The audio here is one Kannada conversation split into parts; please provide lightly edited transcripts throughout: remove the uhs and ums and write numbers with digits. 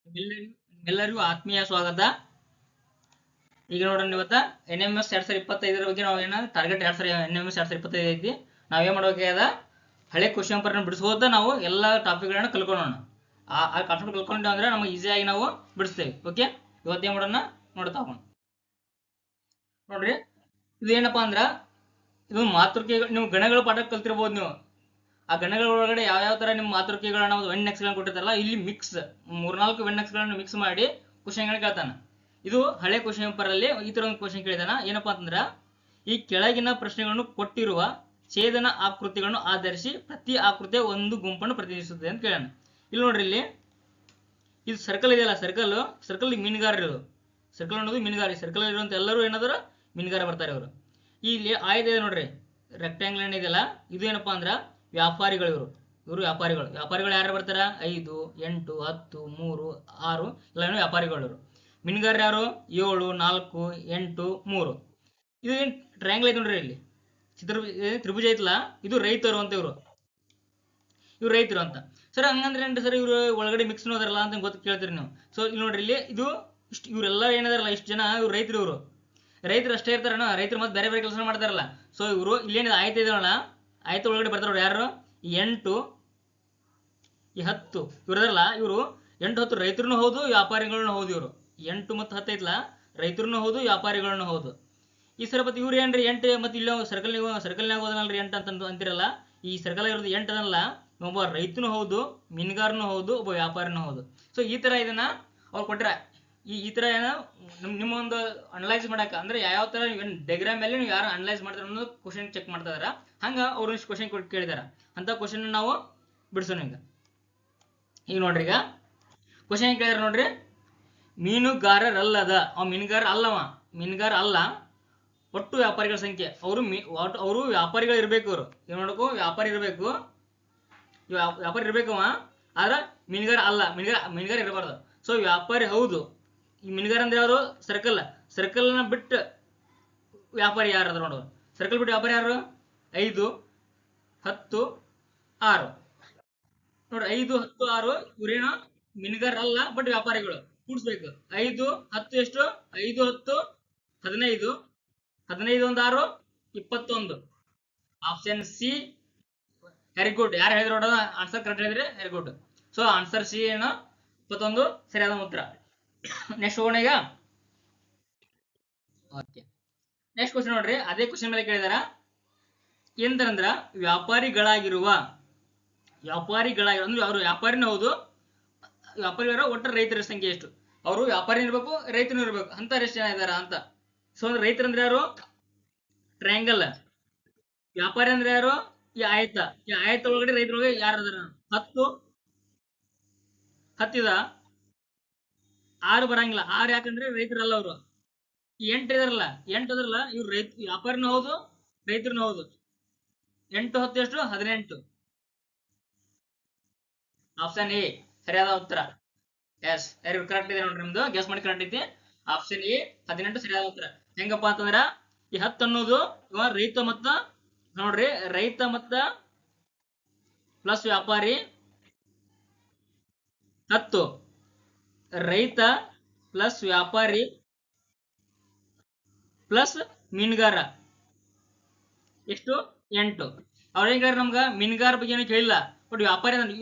ಎಲ್ಲರಿಗೂ ಆತ್ಮೀಯ ಸ್ವಾಗತ. ಈಗ ನೋಡ್ರಿ ಇವತ್ತ NMS 2025 ಬಗ್ಗೆ ನಾವು ಏನ ಟಾರ್ಗೆಟ್ NMS 2025 ಐತಿ. ನಾವೇನ್ ಮಾಡ್ಬೇಕಾಗ್ಯದ, ಹಳೆ ಕ್ವಶನ್ ಪೇಪರ್ ಬಿಡಿಸ್ಕೋತ ನಾವು ಎಲ್ಲ ಟಾಪಿಕ್ಗಳನ್ನ ಕಲ್ಕೊಳ್ಳೋಣ. ಆ ಕಾನ್ಸೆಪ್ಟ್ ಕಲ್ಕೊಂಡ್ವಿ ಅಂದ್ರೆ ನಮಗೆ ಈಸಿಯಾಗಿ ನಾವು ಬಿಡಿಸ್ತೇವೆ. ಓಕೆ, ಇವತ್ತೇನ್ ಮಾಡೋಣ ನೋಡ್ತಾ ಹೋಗೋಣ. ನೋಡ್ರಿ, ಇದು ಏನಪ್ಪಾ ಅಂದ್ರ ಇದು ಮಾತೃಕೆ. ನೀವು ಗಣಗಳ ಪಾಠ ಕಲ್ತಿರ್ಬೋದು. ನೀವು ಆ ಗಣಗಳ ಒಳಗಡೆ ಯಾವ ತರ ನಿಮ್ಮ ಮಾತೃಕೆಗಳನ್ನ ವೆನ್ ಗಳನ್ನ ಕೊಟ್ಟಿರ್ತಾರಲ್ಲ, ಇಲ್ಲಿ ಮಿಕ್ಸ್ 3-4 ವೆನ್ ಗಳನ್ನ ಮಿಕ್ಸ್ ಮಾಡಿ ಕ್ವಶನ್ ಕೇಳ್ತಾನ. ಇದು ಹಳೆ ಕ್ವಶನ್ ಪೇಪರ್ ಅಲ್ಲಿ ಈ ತರ ಒಂದು ಕ್ವಶನ್ ಕೇಳಿದಾನ. ಏನಪ್ಪಾ ಅಂತಂದ್ರ, ಈ ಕೆಳಗಿನ ಪ್ರಶ್ನೆಗಳನ್ನು ಕೊಟ್ಟಿರುವ ಛೇದನ ಆಕೃತಿಗಳನ್ನು ಆಧರಿಸಿ ಪ್ರತಿ ಆಕೃತಿಯ ಒಂದು ಗುಂಪನ್ನು ಪ್ರತಿನಿಧಿಸುತ್ತದೆ ಅಂತ ಕೇಳೋಣ. ಇಲ್ಲಿ ನೋಡ್ರಿ, ಇಲ್ಲಿ ಇದು ಸರ್ಕಲ್ ಇದೆಯಲ್ಲ, ಸರ್ಕಲ್ ಮೀನುಗಾರರು. ಸರ್ಕಲ್ ಅನ್ನೋದು ಮೀನುಗಾರ. ಸರ್ಕಲ್ ಇರುವಂತ ಎಲ್ಲರೂ ಏನಾದ್ರು ಮೀನುಗಾರ ಬರ್ತಾರೆ ಇವರು. ಇಲ್ಲಿ ಆಯ್ದ ಇದೆ ನೋಡ್ರಿ, ರೆಕ್ಟಾಂಗಲ್ ಏನಿದೆಯಲ್ಲ, ಇದು ಏನಪ್ಪಾ ಅಂದ್ರ ವ್ಯಾಪಾರಿಗಳು. ಇವರು ವ್ಯಾಪಾರಿಗಳು ಯಾರು ಬರ್ತಾರ? 5, 8, 10, 3, 6 ಎಲ್ಲ ವ್ಯಾಪಾರಿಗಳು. ಮೀನುಗಾರ ಯಾರು? 7, 4, 8, 3. ಇದು ಏನ್ ಟ್ರಯಾಂಗಲ್ ಐತೆ ನೋಡ್ರಿ, ಇಲ್ಲಿ ತ್ರಿಭುಜ ಐತಲ್ಲ, ಇದು ರೈತರು ಅಂತ. ಇವ್ರು ರೈತರು ಅಂತ. ಸರ್ ಹಂಗಂದ್ರೆ ಏನ್ರಿ ಸರ್, ಇವ್ರು ಒಳಗಡೆ ಮಿಕ್ಸ್ ನೋದಾರಲ್ಲ ಅಂತ ಗೊತ್ತು ಕೇಳ್ತೀರಿ ನೀವು. ಸೊ ಇಲ್ಲಿ ನೋಡ್ರಿ, ಇಲ್ಲಿ ಇದು ಇಷ್ಟು ಇವರೆಲ್ಲ ಏನಾದಾರಲ್ಲ, ಇಷ್ಟು ಜನ ಇವ್ರು ರೈತರು. ರೈತರು ಅಷ್ಟೇ ಇರ್ತಾರಣ, ರೈತರು ಮತ್ತೆ ಬೇರೆ ಬೇರೆ ಕೆಲಸ ಮಾಡ್ತಾರಲ್ಲ. ಸೊ ಇವರು ಇಲ್ಲೇನಿದೆ ಆಯ್ತು ಇದಲ್ಲ, ಆಯ್ತು ಒಳಗಡೆ ಬರ್ತಾರ ಯಾರು? 8, 10 ಇವ್ರದಲ್ಲ. ಇವರು 8, 10 ರೈತರು ಹೌದು, ವ್ಯಾಪಾರಿಗಳನ್ನ ಹೌದು. ಇವರು 8 ಮತ್ತು 10 ಐತ್ಲಾ, ರೈತರನ್ನು ಹೌದು, ವ್ಯಾಪಾರಿಗಳನ್ನ ಹೌದು. ಈ ಸರ್ ಮತ್ತೆ ಇವ್ರು ಏನ್ರಿ 8 ಮತ್ತೆ ಇಲ್ಲ ಸರ್ಕಲ್ನಾಗ ಹೋದನಲ್ರಿ 8 ಅಂತ ಅಂತಿರಲ್ಲ. ಈ ಸರ್ಕಲ್ ಇರೋದು 8 ಅದಲ್ಲ, ಒಬ್ಬ ರೈತನು ಹೌದು, ಮೀನುಗಾರನು ಹೌದು, ಒಬ್ಬ ವ್ಯಾಪಾರಿನೂ ಹೌದು. ಸೊ ಈ ತರ ಇದನ್ನ ಅವ್ರು ಕೊಟ್ರ. ಈ ತರ ಏನೋ ನಿಮ್ಮ ಒಂದು ಅನಲೈಸ್ ಮಾಡಕ ಅಂದ್ರೆ ಯಾವ ತರ ಡಯಾಗ್ರಾಮ್ ಮೇಲೆ ನೀವು ಯಾರು ಅನಲೈಸ್ ಮಾಡ್ತಾರ ಅನ್ನೋದು ಕ್ವಶನ್ ಚೆಕ್ ಮಾಡ್ತಾ ಇದಾರ. ಹಂಗ ಅವ್ರು ಇಷ್ಟು ಕ್ವಶನ್ ಕೇಳಿದಾರ ಅಂತ ಕ್ವಶನ್ ನಾವು ಬಿಡಿಸೋಣ. ಈಗ ನೋಡ್ರಿ, ಈಗ ಕ್ವಶನ್ ಕೇಳಿದಾರ ನೋಡ್ರಿ, ಮೀನುಗಾರರಲ್ಲದ ಅವ ಮೀನುಗಾರ ಅಲ್ಲ, ಒಟ್ಟು ವ್ಯಾಪಾರಿಗಳ ಸಂಖ್ಯೆ. ಅವರು ವ್ಯಾಪಾರಿಗಳು ಇರ್ಬೇಕು. ಅವರು ಏನ್ ನೋಡಕು ವ್ಯಾಪಾರಿ ಇರ್ಬೇಕು, ಆದ್ರ ಮೀನುಗಾರ ಅಲ್ಲ, ಮೀನುಗಾರ ಇರಬಾರ್ದು. ಸೊ ವ್ಯಾಪಾರಿ ಹೌದು. ಈ ಮೀನುಗಾರ ಅಂದ್ರೆ ಯಾರು? ಸರ್ಕಲ್ನ ಬಿಟ್ಟು ವ್ಯಾಪಾರಿ ಯಾರು ಅದ್ರ ನೋಡು. ಸರ್ಕಲ್ ಬಿಟ್ಟು ವ್ಯಾಪಾರಿ ಯಾರು? 5, 10, 6 ನೋಡ್ರಿ. 5, 10, 6 ಇವ್ರೇನು ಮೀನುಗಾರ ಅಲ್ಲ, ಬಟ್ ವ್ಯಾಪಾರಿಗಳು. ಕೂಡಿಸ್ಬೇಕು. 5, 10 ಎಷ್ಟು? 5, 10, 15. 15 1 6, 21. Option C. Very good. ಯಾರು ಹೇಳಿದ್ರು ನೋಡೋಣ, ಆನ್ಸರ್ ಕರೆಕ್ಟ್ ಹೇಳಿದ್ರೆ very good. So answer C ಏನು 21 ಸರಿಯಾದ ಉತ್ತರ. ನೆಕ್ಸ್ಟ್ ಹೋಗೋಣ ಈಗ. ಓಕೆ, ನೆಕ್ಸ್ಟ್ ಕ್ವಶನ್ ನೋಡ್ರಿ, ಅದೇ ಕ್ವಶನ್ ಮೇಲೆ ಕೇಳಿದಾರ. ಏನಂದ್ರ ವ್ಯಾಪಾರಿಗಳಾಗಿರುವ ಅಂದ್ರೆ ಅವರು ವ್ಯಾಪಾರಿನೂ ಹೌದು, ವ್ಯಾಪಾರಿಗಳ ಒಟ್ಟು ರೈತರ ಸಂಖ್ಯೆ ಎಷ್ಟು? ಅವರು ವ್ಯಾಪಾರಿ ಇರ್ಬೇಕು, ರೈತನು ಇರ್ಬೇಕು. ಅಂತ ಎಷ್ಟು ಜನ ಇದಾರ ಅಂತ. ಸೊ ಅಂದ್ರೆ ರೈತರಂದ್ರೆ ಯಾರು? ಟ್ರಯಾಂಗಲ್. ವ್ಯಾಪಾರಿ ಅಂದ್ರೆ ಯಾರು? ಈ ಆಯತ ಒಳಗಡೆ ರೈತರೊಳಗೆ ಯಾರು ಅದಾರ? 10 ಇದ. 6 ಬರಂಗಿಲ್ಲ. 6 ಯಾಕಂದ್ರೆ ರೈತರಲ್ಲ ಅವರು. 8 ಇದಾರಲ್ಲ, 8 ಅದ್ರಲ್ಲ, ಇವ್ರು ವ್ಯಾಪಾರಿನೂ ಹೌದು, ರೈತರನು ಹೌದು. 8, 10 ಎಷ್ಟು? 18. ಆಪ್ಷನ್ ಎ ಸರಿಯಾದ ಉತ್ತರ. ಎಸ್, ಕರೆಕ್ಟ್ ಇದೆ ನೋಡ್ರಿ, ನಿಮ್ದು ಗೆಸ್ ಮಾಡಿ ಕರೆಕ್ಟ್ ಐತಿ. ಆಪ್ಷನ್ ಎ 18 ಸರಿಯಾದ ಉತ್ತರ. ಹೆಂಗಪ್ಪ ಅಂತಂದ್ರ, ಈ 10 ಅನ್ನೋದು ರೈತ ಮತ್ತ ನೋಡ್ರಿ, ರೈತ ಮತ್ತ ಪ್ಲಸ್ ವ್ಯಾಪಾರಿ 10, ರೈತ ಪ್ಲಸ್ ವ್ಯಾಪಾರಿ ಪ್ಲಸ್ ಮೀನುಗಾರ ಎಷ್ಟು? 8. ಅವ್ರ ಹೆಂಗಾರ ನಮ್ಗ ಮೀನುಗಾರ ಬಗ್ಗೆ ಏನು ಕೇಳಿಲ್ಲ, ಬಟ್ ವ್ಯಾಪಾರಿ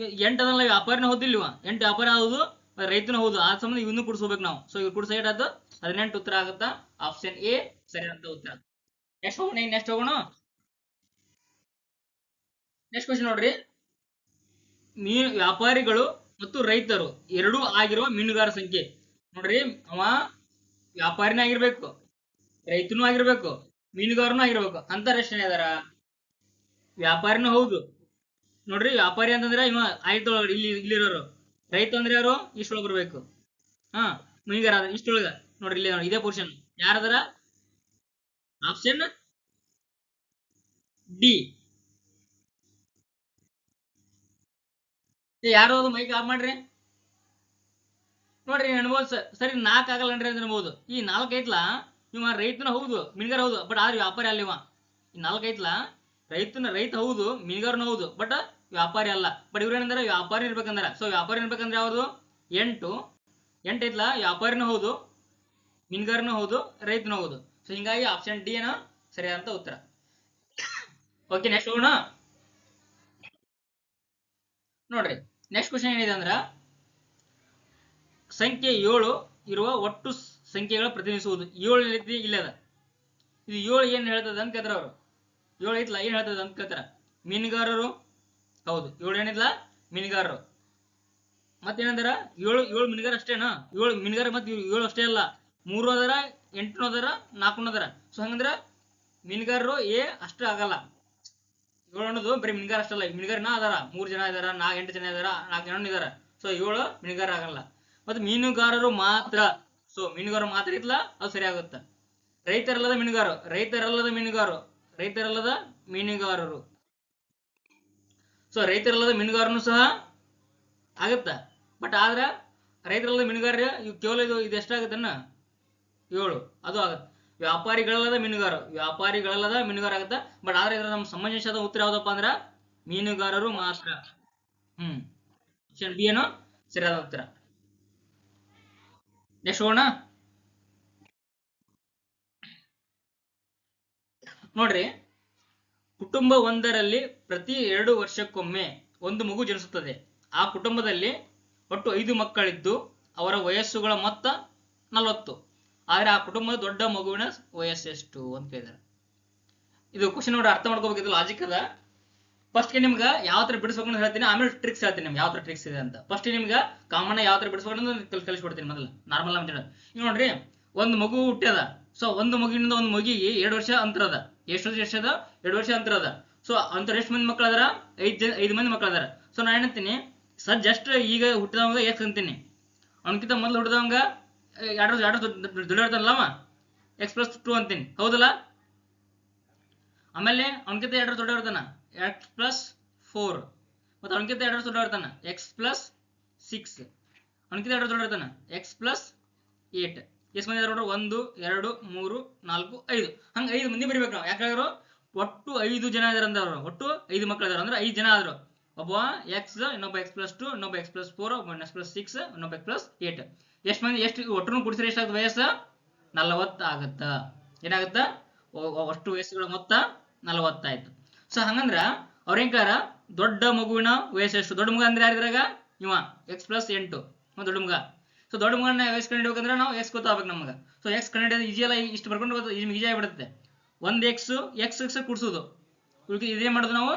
8 ಅದಲ್ಲ, ವ್ಯಾಪಾರಿನ ಹೌದಿಲ್ವ? 8 ವ್ಯಾಪಾರ ಹೌದು, ರೈತನು ಹೌದು. ಆ ಸಂಬಂಧ ಇವನು ಕೂಡಿಸ್ಕೋಬೇಕು ನಾವು. ಸೊ ಇವ್ ಕೂಡಿಸ ಅದು 18 ಉತ್ತರ ಆಗುತ್ತಾ. ಆಪ್ಷನ್ ಎ ಸರಿಯಾದ ಉತ್ತರ. ನೆಕ್ಸ್ಟ್ ಹೋಗೋಣ. ನೆಕ್ಸ್ಟ್ ಕ್ವಶನ್ ನೋಡ್ರಿ, ವ್ಯಾಪಾರಿಗಳು ಮತ್ತು ರೈತರು ಎರಡೂ ಆಗಿರುವ ಮೀನುಗಾರ ಸಂಖ್ಯೆ. ನೋಡ್ರಿ, ಅವ ವ್ಯಾಪಾರಿನ ಆಗಿರ್ಬೇಕು, ರೈತನೂ ಆಗಿರ್ಬೇಕು, ಮೀನುಗಾರನೂ ಆಗಿರ್ಬೇಕು. ಅಂತಾರ ಎಷ್ಟು ಜನ ಇದಾರ? ವ್ಯಾಪಾರಿನೂ ಹೌದು. ನೋಡ್ರಿ, ವ್ಯಾಪಾರಿ ಅಂತಂದ್ರೆ ಇವ ಆಯ್ತೊಳಗಡೆ ಇಲ್ಲಿರೋರು. ರೈತ ಅಂದ್ರೆ ಯಾರು? ಇಷ್ಟೊಳಗೆ ಬರ್ಬೇಕು. ಮೀನುಗಾರ ಇಷ್ಟೊಳಗ ನೋಡ್ರಿ, ಇಲ್ಲಿ ಇದೇ ಪೋರ್ಷನ್ ಯಾರದಾರ? Option D. ಯಾರು ಅದು ಮೈಕ್ ಆಫ್ ಮಾಡ್ರಿ. ನೋಡ್ರಿ, ಅನ್ಬೋದು ಸರಿ 4 ಆಗಲ್ಲನ್ರಿ ಅಂತ ಅನ್ಬೋದು. ಈ 4 ಐತ್ಲಾ, ಇವ ರೈತನ ಹೌದು, ಮೀನುಗಾರ ಹೌದು, ಬಟ್ ಆದ್ರೆ ವ್ಯಾಪಾರಿ ಅಲ್ಲ ಇವ. ಈ 4 ಐತ್ಲಾ, ರೈತ ಹೌದು, ಮೀನುಗಾರನು ಹೌದು, ಬಟ್ ವ್ಯಾಪಾರಿ ಅಲ್ಲ. ಬಟ್ ಇವ್ರು ಏನಂದ್ರೆ ವ್ಯಾಪಾರಿ ಇರ್ಬೇಕಂದ್ರ. ಸೊ ವ್ಯಾಪಾರಿ ಇರ್ಬೇಕಂದ್ರೆ ಯಾವ್ದು? 8, ಎಂಟು ಐತ್ಲಾ, ವ್ಯಾಪಾರಿನೂ ಹೌದು, ಮೀನುಗಾರನೂ ಹೌದು, ರೈತನೂ ಹೌದು. ಸೊ ಹಿಂಗಾಗಿ ಆಪ್ಷನ್ ಡಿ ಏನೋ ಸರಿಯಾದಂತ ಉತ್ತರ. ಓಕೆ, ನೆಕ್ಸ್ಟ್ ಹೋಗೋಣ. ನೋಡ್ರಿ, ನೆಕ್ಸ್ಟ್ ಕ್ವಶನ್ ಏನಿದೆ ಅಂದ್ರ ಸಂಖ್ಯೆ 7 ಇರುವ ಒಟ್ಟು ಸಂಖ್ಯೆಗಳ ಪ್ರತಿನಿಧಿಸುವುದು. 7 ರೀತಿ ಇಲ್ಲದ. ಇದು 7 ಏನ್ ಹೇಳ್ತದ ಅಂತ ಕೇಳ್ತಾರ ಅವರು. 7 ಐತ್ಲಾ, ಏನ್ ಹೇಳ್ತದ ಅಂತ ಕೇಳ್ತಾರ. ಮೀನುಗಾರರು, ಹೌದು 7 ಏನಿಲ್ಲ ಮೀನುಗಾರರು. ಮತ್ತೇನಂದಾರ 7 ಮೀನುಗಾರ ಅಷ್ಟೇನಾ? 7 ಮೀನುಗಾರ ಮತ್ತೆ 7 ಅಷ್ಟೇ ಅಲ್ಲ, 3 ಅದರ, 8 ಅದರ, 4 ಅದರ. ಸೊ ಹಂಗಂದ್ರ ಮೀನುಗಾರರು ಅಷ್ಟ ಆಗಲ್ಲ. 7 ಅನ್ನೋದು ಬರೀ ಮೀನುಗಾರ ಅಷ್ಟಲ್ಲ, ಮೀನುಗಾರನ ಅದಾರ 3 ಜನ ಇದಾರ, 8 ಜನ ಇದಾರ, 4 ಜನ ಇದಾರ. ಸೊ 7 ಮೀನುಗಾರ ಆಗಲ್ಲ. ಮತ್ತೆ ಮೀನುಗಾರರು ಮಾತ್ರ, ಸೊ ಮೀನುಗಾರರು ಮಾತ್ರ ಇತ್ಲ, ಅದು ಸರಿ ಆಗುತ್ತ. ರೈತರಲ್ಲದ ಮೀನುಗಾರರು, ರೈತರಲ್ಲದ ಮೀನುಗಾರರು, ರೈತರಲ್ಲದ ಮೀನುಗಾರರು. ಸೊ ರೈತರಲ್ಲದ ಮೀನುಗಾರನು ಸಹ ಆಗತ್ತ. ಬಟ್ ಆದ್ರ ರೈತರಲ್ಲದ ಮೀನುಗಾರ ಕೇವಲ ಇದು ಎಷ್ಟಾಗತ್ತನ್ನ 7 ಅದು ಆಗತ್ತೆ. ವ್ಯಾಪಾರಿಗಳಲ್ಲದ ಮೀನುಗಾರ, ವ್ಯಾಪಾರಿಗಳಲ್ಲದ ಮೀನುಗಾರ ಆಗತ್ತ. ಬಟ್ ಆದ್ರೆ ಇದ್ರ ನಮ್ಮ ಸಮಂಜಸದ ಉತ್ತರ ಯಾವ್ದಪ್ಪ ಅಂದ್ರ ಮೀನುಗಾರರು ಮಾತ್ರ. ಆಪ್ಷನ್ ಬಿ ಏನೋ ಸರಿಯಾದ ಉತ್ತರ. ನೆಕ್ಸ್ಟ್ ಹೋಗೋಣ. ನೋಡ್ರಿ, ಕುಟುಂಬ ಒಂದರಲ್ಲಿ ಪ್ರತಿ 2 ವರ್ಷಕ್ಕೊಮ್ಮೆ ಒಂದು ಮಗು ಜನಿಸುತ್ತದೆ. ಆ ಕುಟುಂಬದಲ್ಲಿ ಒಟ್ಟು 5 ಮಕ್ಕಳಿದ್ದು ಅವರ ವಯಸ್ಸುಗಳ ಮೊತ್ತ 40. ಆದ್ರೆ ಆ ಕುಟುಂಬದ ದೊಡ್ಡ ಮಗುವಿನ ವಯಸ್ಸೆಷ್ಟು ಅಂತ ಕೇಳಿದಾರೆ. ಇದು ಕ್ವಶನ್ ನೋಡಿ ಅರ್ಥ ಮಾಡ್ಕೋಬೇಕಿದ್ದು ಲಾಜಿಕ್ ಅದ. ಫಸ್ಟ್ ಗೆ ನಿಮ್ಗೆ ಯಾವ ತರ ಬಿಡಿಸ್ಬೇಕು ಅಂತ ಹೇಳ್ತೀನಿ, ಆಮೇಲೆ ಟ್ರಿಕ್ಸ್ ಹೇಳ್ತೀನಿ ನಿಮ್ಗೆ ಯಾವ ತರ ಟ್ರಿಕ್ಸ್ ಇದೆ ಅಂತ. ಫಸ್ಟ್ ನಿಮ್ಗೆ ಕಾಮನ್ ಯಾವ ತರ ಬಿಡಿಸ್ಬೇಕು ಅಂತ ಕಲಿಸ್ಕೊಡ್ತೀನಿ ಮೊದಲು, ನಾರ್ಮಲ್ ಅಂತ ಹೇಳಿ. ಈಗ ನೋಡ್ರಿ, ಒಂದು ಮಗು ಹುಟ್ಟ್ಯದ. ಸೊ ಒಂದು ಮಗುವಿನಿಂದ ಒಂದು ಮಗಿಗೆ 2 ವರ್ಷ ಅಂತರ ಅದ. ಎಷ್ಟು ಅದ? 2 ವರ್ಷ ಅಂತರ ಅದ. ಸೊ ಅಂತರ ಎಷ್ಟು ಮಂದಿ ಮಕ್ಳು ಅದಾರ? 5 ಮಂದಿ ಮಕ್ಳು ಅದಾರ. ಸೊ ನಾ ಏನಂತೀನಿ, ಜಸ್ಟ್ ಈಗ ಹುಟ್ಟಿದವಂಗ ಎಕ್ಸ್ ಅಂತೀನಿ. ಅವನಕಿಂತ ಮೊದಲು ಹುಟ್ಟಿದವಂಗ 2 ವರ್ಷ ದುಡ್ಡಿರ್ತಾನಲ್ಲವ, x+2 ಅಂತೀನಿ, ಹೌದಲ್ಲ? ಆಮೇಲೆ ಅವನಕಿಂತ 2 ವರ್ಷ ದೊಡ್ಡ ಇರ್ತಾನ, x+4. ಮತ್ತೆ ಅವನಕಿಂತ 2 ವರ್ಷ ದೊಡ್ಡ ಇರ್ತಾನ, x+6. ಅವನಕಿಂತ 2 ವರ್ಷ ದೊಡ್ಡ ಇರ್ತಾನ, x+8. ಎಷ್ಟು ಮಂದಿ ಇದಾರೆ? 1 2 3 4 5. ಹಂಗ 5 ಮಂದಿ ಬರಿಬೇಕು ನಾವು. ಯಾಕಂದ್ರೆ ಒಟ್ಟು 5 ಜನ ಇದಾರೆ ಅಂತ, ಒಟ್ಟು 5 ಮಕ್ಕಳು ಇದಾರೆ ಅಂದ್ರೆ 5 ಜನ ಆದ್ರು. ಒಬ್ಬ x, ಇನ್ನೊಬ್ಬ x+2, ಇನ್ನೊಬ್ಬ x+4, ಒಬ್ಬ x+6, ಇನ್ನೊಬ್ಬ x+8. ಎಷ್ಟು ಮಂದಿ ಒಟ್ಟು ಕೂಡಿಸಿದ್ರೆ ಎಷ್ಟಾಗುತ್ತೆ ವಯಸ್ಸು? 40 ಆಗತ್ತ. ಏನಾಗತ್ತ? ಅಷ್ಟು ವಯಸ್ಸುಗಳ ಮೊತ್ತ 40 ಆಯ್ತು. ಸೊ ಹಂಗಂದ್ರ ಅವ್ರೇಂಕಾರ ದೊಡ್ಡ ಮಗುವಿನ ವಯಸ್ಸು ಎಷ್ಟು? ದೊಡ್ಡ ಮಗ ಅಂದ್ರೆ ಯಾರಿದ್ರಾಗ ಇವ x+8 ದೊಡ್ಡ ಮಗ. ಸೊ ದೊಡ್ಡ ಮಗನ ವಯಸ್ಸು ಕಂಡಿಡ್ಬೇಕಂದ್ರೆ ನಾವು ಎಕ್ಸ್ ಗೊತ್ತಾಗಬೇಕು ನಮ್ಗೆ. ಸೊ ಎಕ್ಸ್ ಕಂಡಿಡಿಯೋದು ಈಜಿ ಅಲ್ಲ, ಇಷ್ಟು ಬರ್ಕೊಂಡು ಈಜಿ ಆಗಿಬಿಡುತ್ತೆ. ಒಂದು ಎಕ್ಸ್ ಕೂಡಿಸೋದು. ಇದೇ ಮಾಡೋದು ನಾವು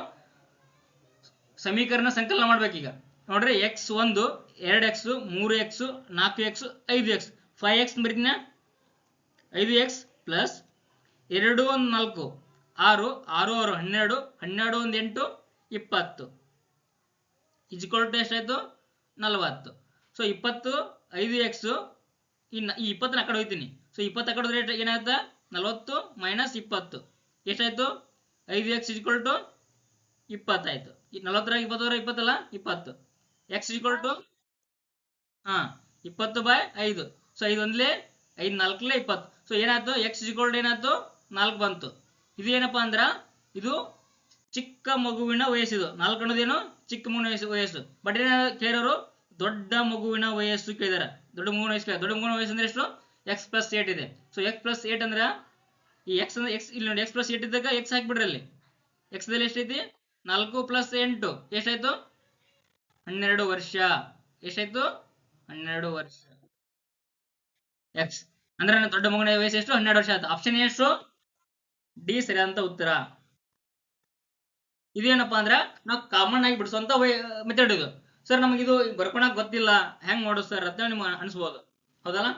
ಸಮೀಕರಣ ಸಂಕಲನ ಮಾಡ್ಬೇಕೀಗ. ನೋಡ್ರಿ, x1 2x 3x 4x 5x 5x ಬರೀತೀನ, 5x plus 2 1 4 6 6 6 12 12 1 8 20 is equal to ಎಷ್ಟಾಯ್ತು? 40. ಸೊ 20 5x ಈ 20 ಆ ಕಡೆ ಹೋಗ್ತೀನಿ. ಸೊ 20 ಆ ಕಡೆ ಹೋದ್ರೆ ಏನಾಗುತ್ತೆ? 40 ಮೈನಸ್ 20 ಎಷ್ಟಾಯ್ತು? 5x ಇಜ್ಕೊಲ್ ಟು 20 ಆಯ್ತು. 40 20 20 ಅಲ್ಲ, 20. x is equal to 20/5. ಸೊ 5 ಒಂದ್ಲೆ 5 4 20. ಸೊ ಏನಾಯ್ತು? x ಇಜ್ಕೊಲ್ ಟು ಏನಾಯ್ತು? 4 ಬಂತು. ಇದು ಏನಪ್ಪಾ ಅಂದ್ರ ಇದು ಚಿಕ್ಕ ಮಗುವಿನ ವಯಸ್ಸಿದು. 4 ಅನ್ನೋದೇನು? ಚಿಕ್ಕ ಮಗುವಿನ ವಯಸ್ಸು. ಬಟ್ ಏನ ಕೇಳೋರು ದೊಡ್ಡ ಮಗುವಿನ ವಯಸ್ಸು ಕೇಳಿದಾರೆ. ದೊಡ್ಡ ಮಗುವಿನ ವಯಸ್ಸು ಕೇಳಿದಾರೆ. ದೊಡ್ಡ ಮಗುವಿನ ವಯಸ್ಸು ಅಂದ್ರೆ ಎಷ್ಟು? x+8 ಇದೆ. ಸೊ x+8 ಅಂದ್ರೆ ಈ x ಅಂದ್ರೆ x ಇಲ್ಲಿ ನೋಡಿ, x+8 ಇದ್ದಾಗ x ಹಾಕ್ಬಿಡ್ರಿ. ಅಲ್ಲಿ x ದಲ್ಲಿ ಎಷ್ಟೈತಿ? 4 + 8 ಎಷ್ಟಾಯ್ತು? 12 ವರ್ಷ. ಎಷ್ಟಾಯ್ತು? 12 ವರ್ಷ. x ಅಂದ್ರೆ ದೊಡ್ಡ ಮಗುವಿನ ವಯಸ್ಸು ಎಷ್ಟು? 12 ವರ್ಷ ಆಯ್ತು. ಆಪ್ಷನ್ ಎಷ್ಟು? ಡಿ ಸರಿಯಾದಂತ ಉತ್ತರ. ಇದೇನಪ್ಪಾ ಅಂದ್ರ ನಾವು ಕಾಮನ್ ಆಗಿ ಬಿಡಿಸುವಂತ ಮೆಥಡ್ ಇದು. ಸರ್ ನಮ್ಗೆ ಇದು ಬರ್ಕೊಳಕ್ ಗೊತ್ತಿಲ್ಲ, ಹೆಂಗ್ ಮಾಡೋದು ಸರ್ ಅಂತ ನಿಮ್ಗೆ ಅನ್ಸ್ಬೋದು, ಹೌದಲ್ಲ?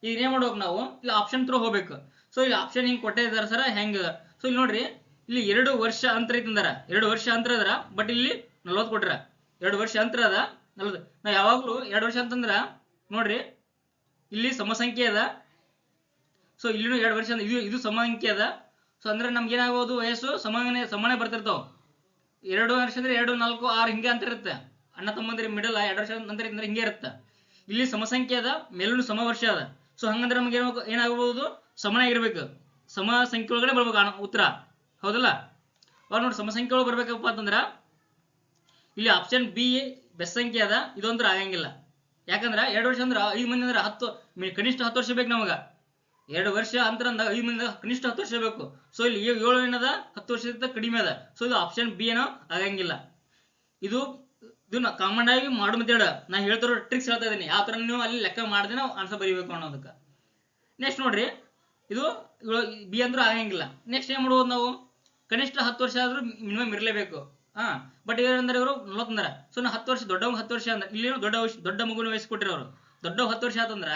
ಈಗ ಏನ್ ಮಾಡ್ಬೇಕು ನಾವು? ಇಲ್ಲಿ ಆಪ್ಷನ್ ಥ್ರೂ ಹೋಗ್ಬೇಕು. ಸೊ ಇಲ್ಲಿ ಆಪ್ಷನ್ ಹಿಂಗ್ ಕೊಟ್ಟೇ ಇದಾರೆ ಸರ್, ಹೆಂಗ? ಸೊ ಇಲ್ಲಿ ನೋಡ್ರಿ, ಇಲ್ಲಿ 2 ವರ್ಷ ಅಂತರ ಐತಂದಾರ, 2 ವರ್ಷ ಅಂತರ ಅದ್ರ. ಬಟ್ ಇಲ್ಲಿ 40 ಕೊಟ್ರ. 2 ವರ್ಷ ಅಂತರ ಅದ, 40. ನಾವ್ ಯಾವಾಗ್ಲೂ 2 ವರ್ಷ ಅಂತಂದ್ರ ನೋಡ್ರಿ, ಇಲ್ಲಿ ಸಮಸಂಖ್ಯೆ ಅದ. ಸೊ ಇಲ್ಲಿನೂ 2 ವರ್ಷ ಇದು ಸಮಸಂಖ್ಯೆ ಅದ. ಸೊ ಅಂದ್ರೆ ನಮ್ಗೆ ಏನಾಗ್ಬೋದು? ವಯಸ್ಸು ಸಮಾನ ಬರ್ತಿರ್ತಾವ. 2 ವರ್ಷ ಅಂದ್ರೆ 2 4 6 ಹಿಂಗೆ ಅಂತ ಇರುತ್ತೆ. ಅಣ್ಣ ತಮ್ಮಂದ್ರಿ ಮಿಡಲ್ 2 ವರ್ಷ ನಂತರ ಇದ್ರೆ ಹಿಂಗೆ ಇರುತ್ತೆ. ಇಲ್ಲಿ ಸಮಸಂಖ್ಯೆ ಅದ, ಮೇಲೂ ಸಮ ವರ್ಷ ಅದ. ಸೊ ಹಂಗಂದ್ರೆ ನಮ್ಗೆ ಏನಾಗಬಹುದು? ಸಮನಾಗಿರ್ಬೇಕು, ಸಮ ಸಂಖ್ಯೆ ಒಳಗಡೆ ಬರ್ಬೇಕು ಉತ್ತರ, ಹೌದಲ್ಲ? ಅವಾಗ ನೋಡಿ, ಸಮಸಂಖ್ಯೆ ಒಳಗೆ ಬರ್ಬೇಕಪ್ಪ ಅಂತಂದ್ರ ಇಲ್ಲಿ ಆಪ್ಷನ್ ಬಿ ಬೆಸ್ಟ್ ಸಂಖ್ಯೆ ಅದ, ಇದೊಂದ್ರ ಆಗಂಗಿಲ್ಲ. ಯಾಕಂದ್ರ 2 ವರ್ಷ ಅಂದ್ರ 5 ಮಂದಿ ಅಂದ್ರ 10 ಕನಿಷ್ಠ 10 ವರ್ಷ ಬೇಕು ನಮಗ. 2 ವರ್ಷ ಅಂತರ ಅಂದ 5 ಮಂದಿ ಕನಿಷ್ಠ 10 ವರ್ಷ ಬೇಕು. ಸೊ ಇಲ್ಲಿ 7 ಏನದ 10 ವರ್ಷಕ್ಕಿಂತ ಕಡಿಮೆ ಅದ. ಸೊ ಇದು ಆಪ್ಷನ್ ಬಿ ಏನೋ ಆಗಂಗಿಲ್ಲ. ಇದು ಇದನ್ನ ಕಾಮನ್ ಆಗಿ ಮಾಡು ಮೆಥಡ್ ನಾ ಹೇಳ್ತಿರೋ ಟ್ರಿಕ್ಸ್ ಹೇಳ್ತಾ ಇದೀನಿ. ಯಾವ ತರ ನೀವು ಅಲ್ಲಿ ಲೆಕ್ಕ ಮಾಡದೆ ನಾವು ಆನ್ಸರ್ ಬರೀಬೇಕು ಅನ್ನೋದಕ್ಕೆ. ನೆಕ್ಸ್ಟ್ ನೋಡ್ರಿ, ಇದು ಬಿ ಅಂದ್ರೂ ಆಗಂಗಿಲ್ಲ. ನೆಕ್ಸ್ಟ್ ಏನ್ ಮಾಡ್ಬೋದು ನಾವು, ಕನಿಷ್ಠ 10 ವರ್ಷ ಆದ್ರೂ ಮಿನಿಮಮ್ ಇರಲೇಬೇಕು. ಬಟ್ ಏನಂದ್ರೆ ಇವರು 40 ಅಂದ್ರ, ಸೊ ನಾ 10 ವರ್ಷ ದೊಡ್ಡ 10 ವರ್ಷ ಅಂದ್ರೆ ಇಲ್ಲಿ ದೊಡ್ಡ ಮಗುನ ವಯಸ್ಸು ಕೊಟ್ಟಿರೋರು. ದೊಡ್ಡ 10 ವರ್ಷ ಆತಂದ್ರ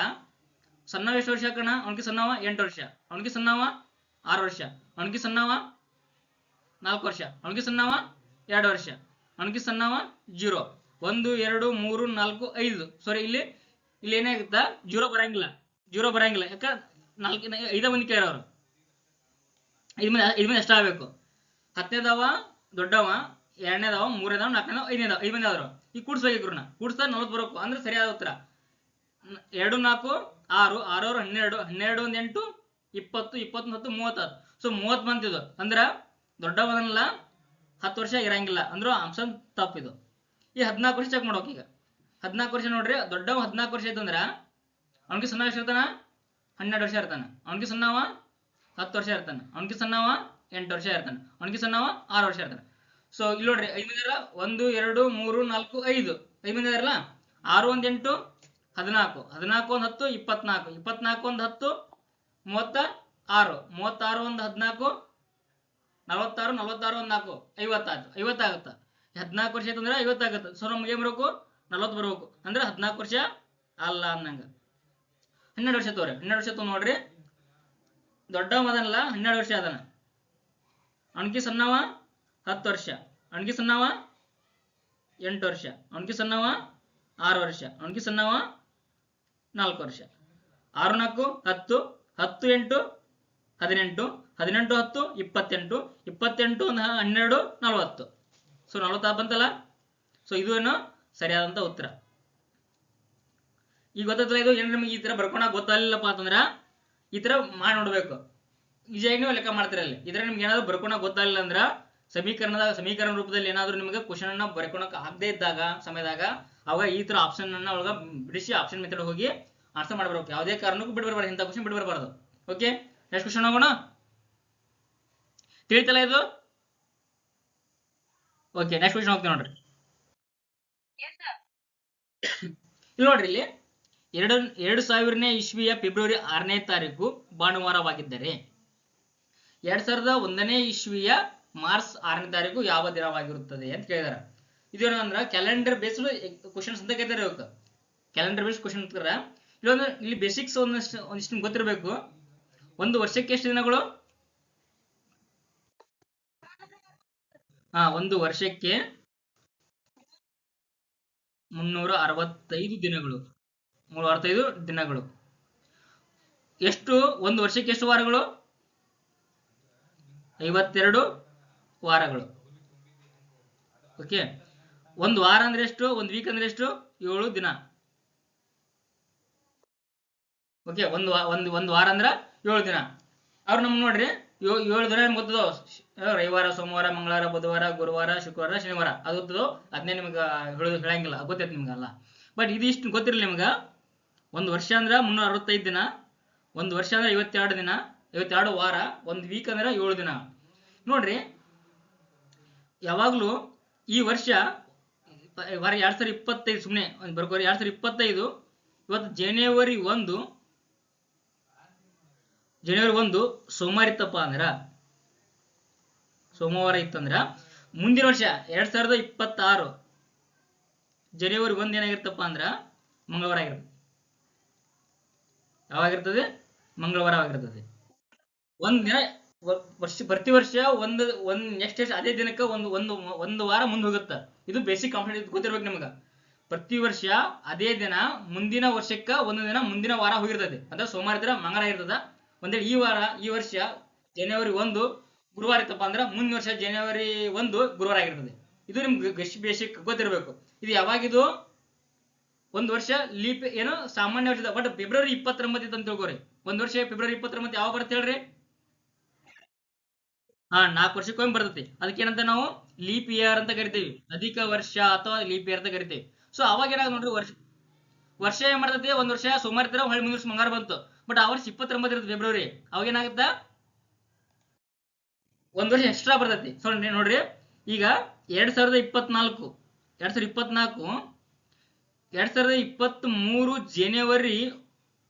ಸಣ್ಣ ಎಷ್ಟು ವರ್ಷ ಹಾಕೋಣ, ಅವನಿಗೆ ಸಣ್ಣವ 8 ವರ್ಷ, ಅವನಿಗೆ ಸಣ್ಣವ 6 ವರ್ಷ, ಅವನಿಗೆ ಸಣ್ಣವ 4 ವರ್ಷ, ಅವನಿಗೆ ಸಣ್ಣವ 2 ವರ್ಷ, ಅವನಿಗೆ ಸಣ್ಣವ 0 1 2 3 4 5. ಸಾರಿ, ಇಲ್ಲಿ ಏನಾಗುತ್ತಾ 0 ಬರಂಗಿಲ್ಲ. ಯಾಕ 5 ಮಂದಿ ಕೇಳೋರು, 5 ಮಂದಿ ಎಷ್ಟ ಆಗ್ಬೇಕು. 10ನೇದವ ದೊಡ್ಡವ, 2ನೇದವ, 3ನೇದವ, 4ನೇದವ, 5ನೇದವ, 5 ಮಂದಿ ಆದ್ರು. ಈಗ ಕೂಡ್ಸ್ಬೇಕಿವ್ರನ್ನ, ಕೂಡ್ಸ್ತಾ 40 ಬರಬೇಕು ಅಂದ್ರೆ ಸರಿಯಾದ ಉತ್ತರ. 2 4 6 6 12 12 1 8 20 21 10 30. ಸೊ 30 ಬಂತಿದ್ದು ಅಂದ್ರ ದೊಡ್ಡವನಲ್ಲ 10 ವರ್ಷ ಇರಂಗಿಲ್ಲ ಅಂದ್ರು ಆಪ್ಷನ್ ತಪ್ಪಿದು. ಈ 14 ವರ್ಷ ಚೆಕ್ ಮಾಡೋಕೆ. ಈಗ 14 ವರ್ಷ ನೋಡ್ರಿ, ದೊಡ್ಡವ 14 ವರ್ಷ ಐತಂದ್ರ ಅವನಿಗೆ ಸಣ್ಣ ವರ್ಷ ಇರ್ತಾನ 12 ವರ್ಷ ಇರ್ತಾನ, ಅವನಿಗೆ ಸಣ್ಣವ 10 ವರ್ಷ ಇರ್ತಾನ, ಅವನಿಗೆ ಸಣ್ಣವ 8 ವರ್ಷ ಇರ್ತಾನ, ಅವನಿಗೆ ಸಣ್ಣವ 6 ವರ್ಷ ಇರ್ತಾನ. ಸೊ ಇಲ್ಲಿ ನೋಡ್ರಿ 5 ಮಂದಿ 1 2 3 4 5 ಮಂದಿ ಅದಾರಲ್ಲ. 6 1 8 14 14 1 10 24 24 1 10 36 36 1 14 46 46 1 4 50 ಆಯ್ತು. 50 ಆಗುತ್ತಾ. 14 ವರ್ಷ ಐತಂದ್ರೆ 50 ಆಗುತ್ತೆ. ಸೊ ನಮ್ಗೆ ಏನ್ ಬರಬೇಕು, 40 ಬರಬೇಕು. ಅಂದ್ರೆ 14 ವರ್ಷ ಅಲ್ಲ ಅನ್ನಂಗ. 12 ವರ್ಷ ತೋರಿ, 12 ವರ್ಷ ನೋಡ್ರಿ, ದೊಡ್ಡವ ಅದನಲ್ಲ 12 ವರ್ಷ ಅದನ, ಅವನಿಗೆ ಸಣ್ಣವ 10 ವರ್ಷ, ಅವನಿಗೆ ಸಣ್ಣವ 8 ವರ್ಷ, ಅವನಿಗೆ ಸಣ್ಣವ 6 ವರ್ಷ, ಅವನಿಗೆ ಸಣ್ಣವ 4 ವರ್ಷ. 6 4 10 10 8 18 18 10 28 28 12 40. ಸೊ 40 ಬಂತಲ್ಲ. ಸೊ ಇದು ಏನು ಸರಿಯಾದಂತ ಉತ್ತರ. ಈಗ ಗೊತ್ತಾಯ್ತಲ್ಲ. ಇದು ಏನು ನಿಮಗೆ ಈ ತರ ಬರ್ಕೊಳಕ್ ಗೊತ್ತಾಗಲಿಲ್ಲಪ್ಪ ಅಂತಂದ್ರ ಈ ತರ ಮಾಡಿ ನೋಡ್ಬೇಕು. ಈಜಿಯಾಗಿ ನೀವು ಲೆಕ್ಕ ಮಾಡ್ತೀರ. ಅಲ್ಲಿ ಇದ್ರ ನಿಮ್ಗೆ ಏನಾದ್ರು ಬರ್ಕೊಳಕ್ ಗೊತ್ತಾಗಲಿಲ್ಲ ಅಂದ್ರ ಸಮೀಕರಣ ರೂಪದಲ್ಲಿ ಏನಾದ್ರು ನಿಮಗೆ ಕ್ವಶನ್ ಅನ್ನ ಬರ್ಕೊಳಕ್ ಆಗದೆ ಇದ್ದಾಗ ಸಮಯದಾಗ ಅವಾಗ ಈ ತರ ಆಪ್ಷನ್ ಅನ್ನ ಒಳಗ ಬಿಡಿಸಿ ಆಪ್ಷನ್ ಮೆಥಡ್ ಹೋಗಿ ಆನ್ಸರ್ ಮಾಡ್ಬರ್ಬೇಕು. ಯಾವುದೇ ಕಾರಣಕ್ಕೂ ಬಿಡ್ಬರ್ಬಾರ್ದು, ಇಂಥ ಕ್ವಶನ್ ಬಿಡ್ಬರ್ಬಾರ್ದು. ಓಕೆ, ನೆಕ್ಸ್ಟ್ ಕ್ವಶನ್ ಹೋಗೋಣ. ತಿಳಿತಲ್ಲ ಇದು? ಓಕೆ, ನೆಕ್ಸ್ಟ್ ಕ್ವಶನ್ ಹೋಗ್ತೀವಿ ನೋಡ್ರಿ. ಇಲ್ಲಿ ನೋಡ್ರಿ, ಇಲ್ಲಿ 2000ನೇ ಇಸ್ವಿಯ ಫೆಬ್ರವರಿ 6ನೇ ತಾರೀಕು ಭಾನುವಾರವಾಗಿದ್ದರೆ 2001ನೇ ಇಸ್ವಿಯ ಮಾರ್ಚ್ 6ನೇ ತಾರೀಕು ಯಾವ ದಿನವಾಗಿರುತ್ತದೆ ಅಂತ ಕೇಳಿದಾರೆ. ಇದೇನಂದ್ರ ಕ್ಯಾಲೆಂಡರ್ ಬೇಸ್ಡ್ ಕ್ವಶನ್ಸ್ ಅಂತ ಕೇಳ್ತಾರೆ. ಇವತ್ತು ಕ್ಯಾಲೆಂಡರ್ ಬೇಸ್ಡ್ ಕ್ವಶನ್ ಅಂತಾರ. ಇಲ್ಲಿ ಬೇಸಿಕ್ಸ್ ಒಂದಿಷ್ಟು ಗೊತ್ತಿರಬೇಕು. ಒಂದು ವರ್ಷಕ್ಕೆ ಎಷ್ಟು ದಿನಗಳು? ಒಂದು ವರ್ಷಕ್ಕೆ 365 ದಿನಗಳು. 365 ದಿನಗಳು. ಎಷ್ಟು? ಒಂದು ವರ್ಷಕ್ಕೆ ಎಷ್ಟು ವಾರಗಳು? 52 ವಾರಗಳು. ಓಕೆ, ಒಂದು ವಾರ ಅಂದ್ರೆ ಎಷ್ಟು? ಒಂದು ವೀಕ್ ಅಂದ್ರೆ ಎಷ್ಟು? 7 ದಿನ. ಓಕೆ, ಒಂದು ವಾರ ಅಂದ್ರ 7 ದಿನ. ಅವ್ರು ನಮ್ಗೆ ನೋಡ್ರಿ 7 ದಿನ ನಿಮ್ಗೆ ಗೊತ್ತದೋ? ರವಿವಾರ, ಸೋಮವಾರ, ಮಂಗಳವಾರ, ಬುಧವಾರ, ಗುರುವಾರ, ಶುಕ್ರವಾರ, ಶನಿವಾರ. ಅದು ಗೊತ್ತದೋ? ಅದನ್ನೇ ನಿಮ್ಗೆ ಹೇಳಂಗಿಲ್ಲ, ಗೊತ್ತೈತಿ ನಿಮ್ಗಲ್ಲ. ಬಟ್ ಇದು ಇಷ್ಟು ಗೊತ್ತಿರಲಿ ನಿಮ್ಗೆ. ಒಂದು ವರ್ಷ ಅಂದ್ರೆ 365 ದಿನ, ಒಂದು ವರ್ಷ ಅಂದ್ರೆ 52 ದಿನ, 52 ವಾರ, ಒಂದು ವೀಕ್ ಅಂದ್ರೆ 7 ದಿನ. ನೋಡ್ರಿ, ಯಾವಾಗ್ಲೂ ಈ ವರ್ಷ 2025 ಸುಮ್ಮನೆ ಬರ್ಕೋರಿ. 2025 ಇವತ್ತು ಜನವರಿ 1 ಸೋಮವಾರ ಇತ್ತಪ್ಪ ಅಂದ್ರ, ಸೋಮವಾರ ಇತ್ತಂದ್ರ ಮುಂದಿನ ವರ್ಷ 2026 ಜನವರಿ 1 ಏನಾಗಿರ್ತಪ್ಪ ಅಂದ್ರ ಮಂಗಳವಾರ ಆಗಿರ್ತದೆ. ಯಾವಾಗಿರ್ತದೆ? ಮಂಗಳವಾರ ಆಗಿರ್ತದೆ. ಒಂದ್ ದಿನ ಪ್ರತಿ ವರ್ಷ ಒಂದು ನೆಕ್ಸ್ಟ್ ಅದೇ ದಿನಕ್ಕೆ ಒಂದು ವಾರ ಮುಂದೆ ಹೋಗುತ್ತ. ಇದು ಬೇಸಿಕ್ ಕಾನ್ಸೆಪ್ಟ್ ಗೊತ್ತಿರ್ಬೇಕು ನಿಮ್ಗ. ಪ್ರತಿ ವರ್ಷ ಅದೇ ದಿನ ಮುಂದಿನ ವರ್ಷಕ್ಕ ಒಂದು ದಿನ ಮುಂದಿನ ವಾರ ಹೋಗಿರ್ತದೆ. ಅಂದ್ರೆ ಸೋಮವಾರ ಇದ್ರೆ ಮಂಗಳವಾರ ಇರ್ತದ. ಒಂದೇ ಈ ವರ್ಷ ಜನವರಿ 1 ಗುರುವಾರ ಇತ್ತಪ್ಪ ಅಂದ್ರೆ ಮುಂದಿನ ವರ್ಷ ಜನವರಿ 1 ಗುರುವಾರ ಆಗಿರ್ತದೆ. ಇದು ನಿಮ್ಗೆ ಬೇಸಿಕ್ ಗೊತ್ತಿರ್ಬೇಕು. ಇದು ಯಾವಾಗಿದು? ಒಂದು ವರ್ಷ ಲೀಪ್ ಏನೋ ಸಾಮಾನ್ಯ ವರ್ಷದ ಬಟ್ ಫೆಬ್ರವರಿ 29 ಅಂತ ತಿಳ್ಕೊರಿ. ಒಂದು ವರ್ಷ ಫೆಬ್ರವರಿ 29 ಯಾವ ಬರುತ್ತೆ ಹೇಳ್ರಿ? 4 ವರ್ಷಕ್ಕೊಮ್ಮೆ ಬರ್ತೈತಿ. ಅದಕ್ಕೆ ಏನಂತ ನಾವು ಲೀಪ್ ಇಯರ್ ಅಂತ ಕರಿತೀವಿ. ಅಧಿಕ ವರ್ಷ ಅಥವಾ ಲೀಪ್ ಇಯರ್ ಅಂತ ಕರಿತೀವಿ. ಸೊ ಅವಾಗ ಏನಾಗ ನೋಡ್ರಿ, ವರ್ಷ ಏನ್ ಮಾಡ್ತೈತಿ, ಒಂದ್ ವರ್ಷ ಸೋಮವಾರ ಇರ್ತಾರ, ಹೊಳ್ಳಿ ಮುಂದ್ ವರ್ಷ ಮಂಗಾರ ಬಂತು. ಬಟ್ ಆ ವರ್ಷ 29 ಇರುತ್ತೆ ಫೆಬ್ರವರಿ, ಅವಾಗ ಏನಾಗುತ್ತ ಒಂದ್ ವರ್ಷ ಎಕ್ಸ್ಟ್ರಾ ಬರ್ತೈತಿ. ಸೊ ನೋಡ್ರಿ, ಈಗ 2024 2023 ಜನವರಿ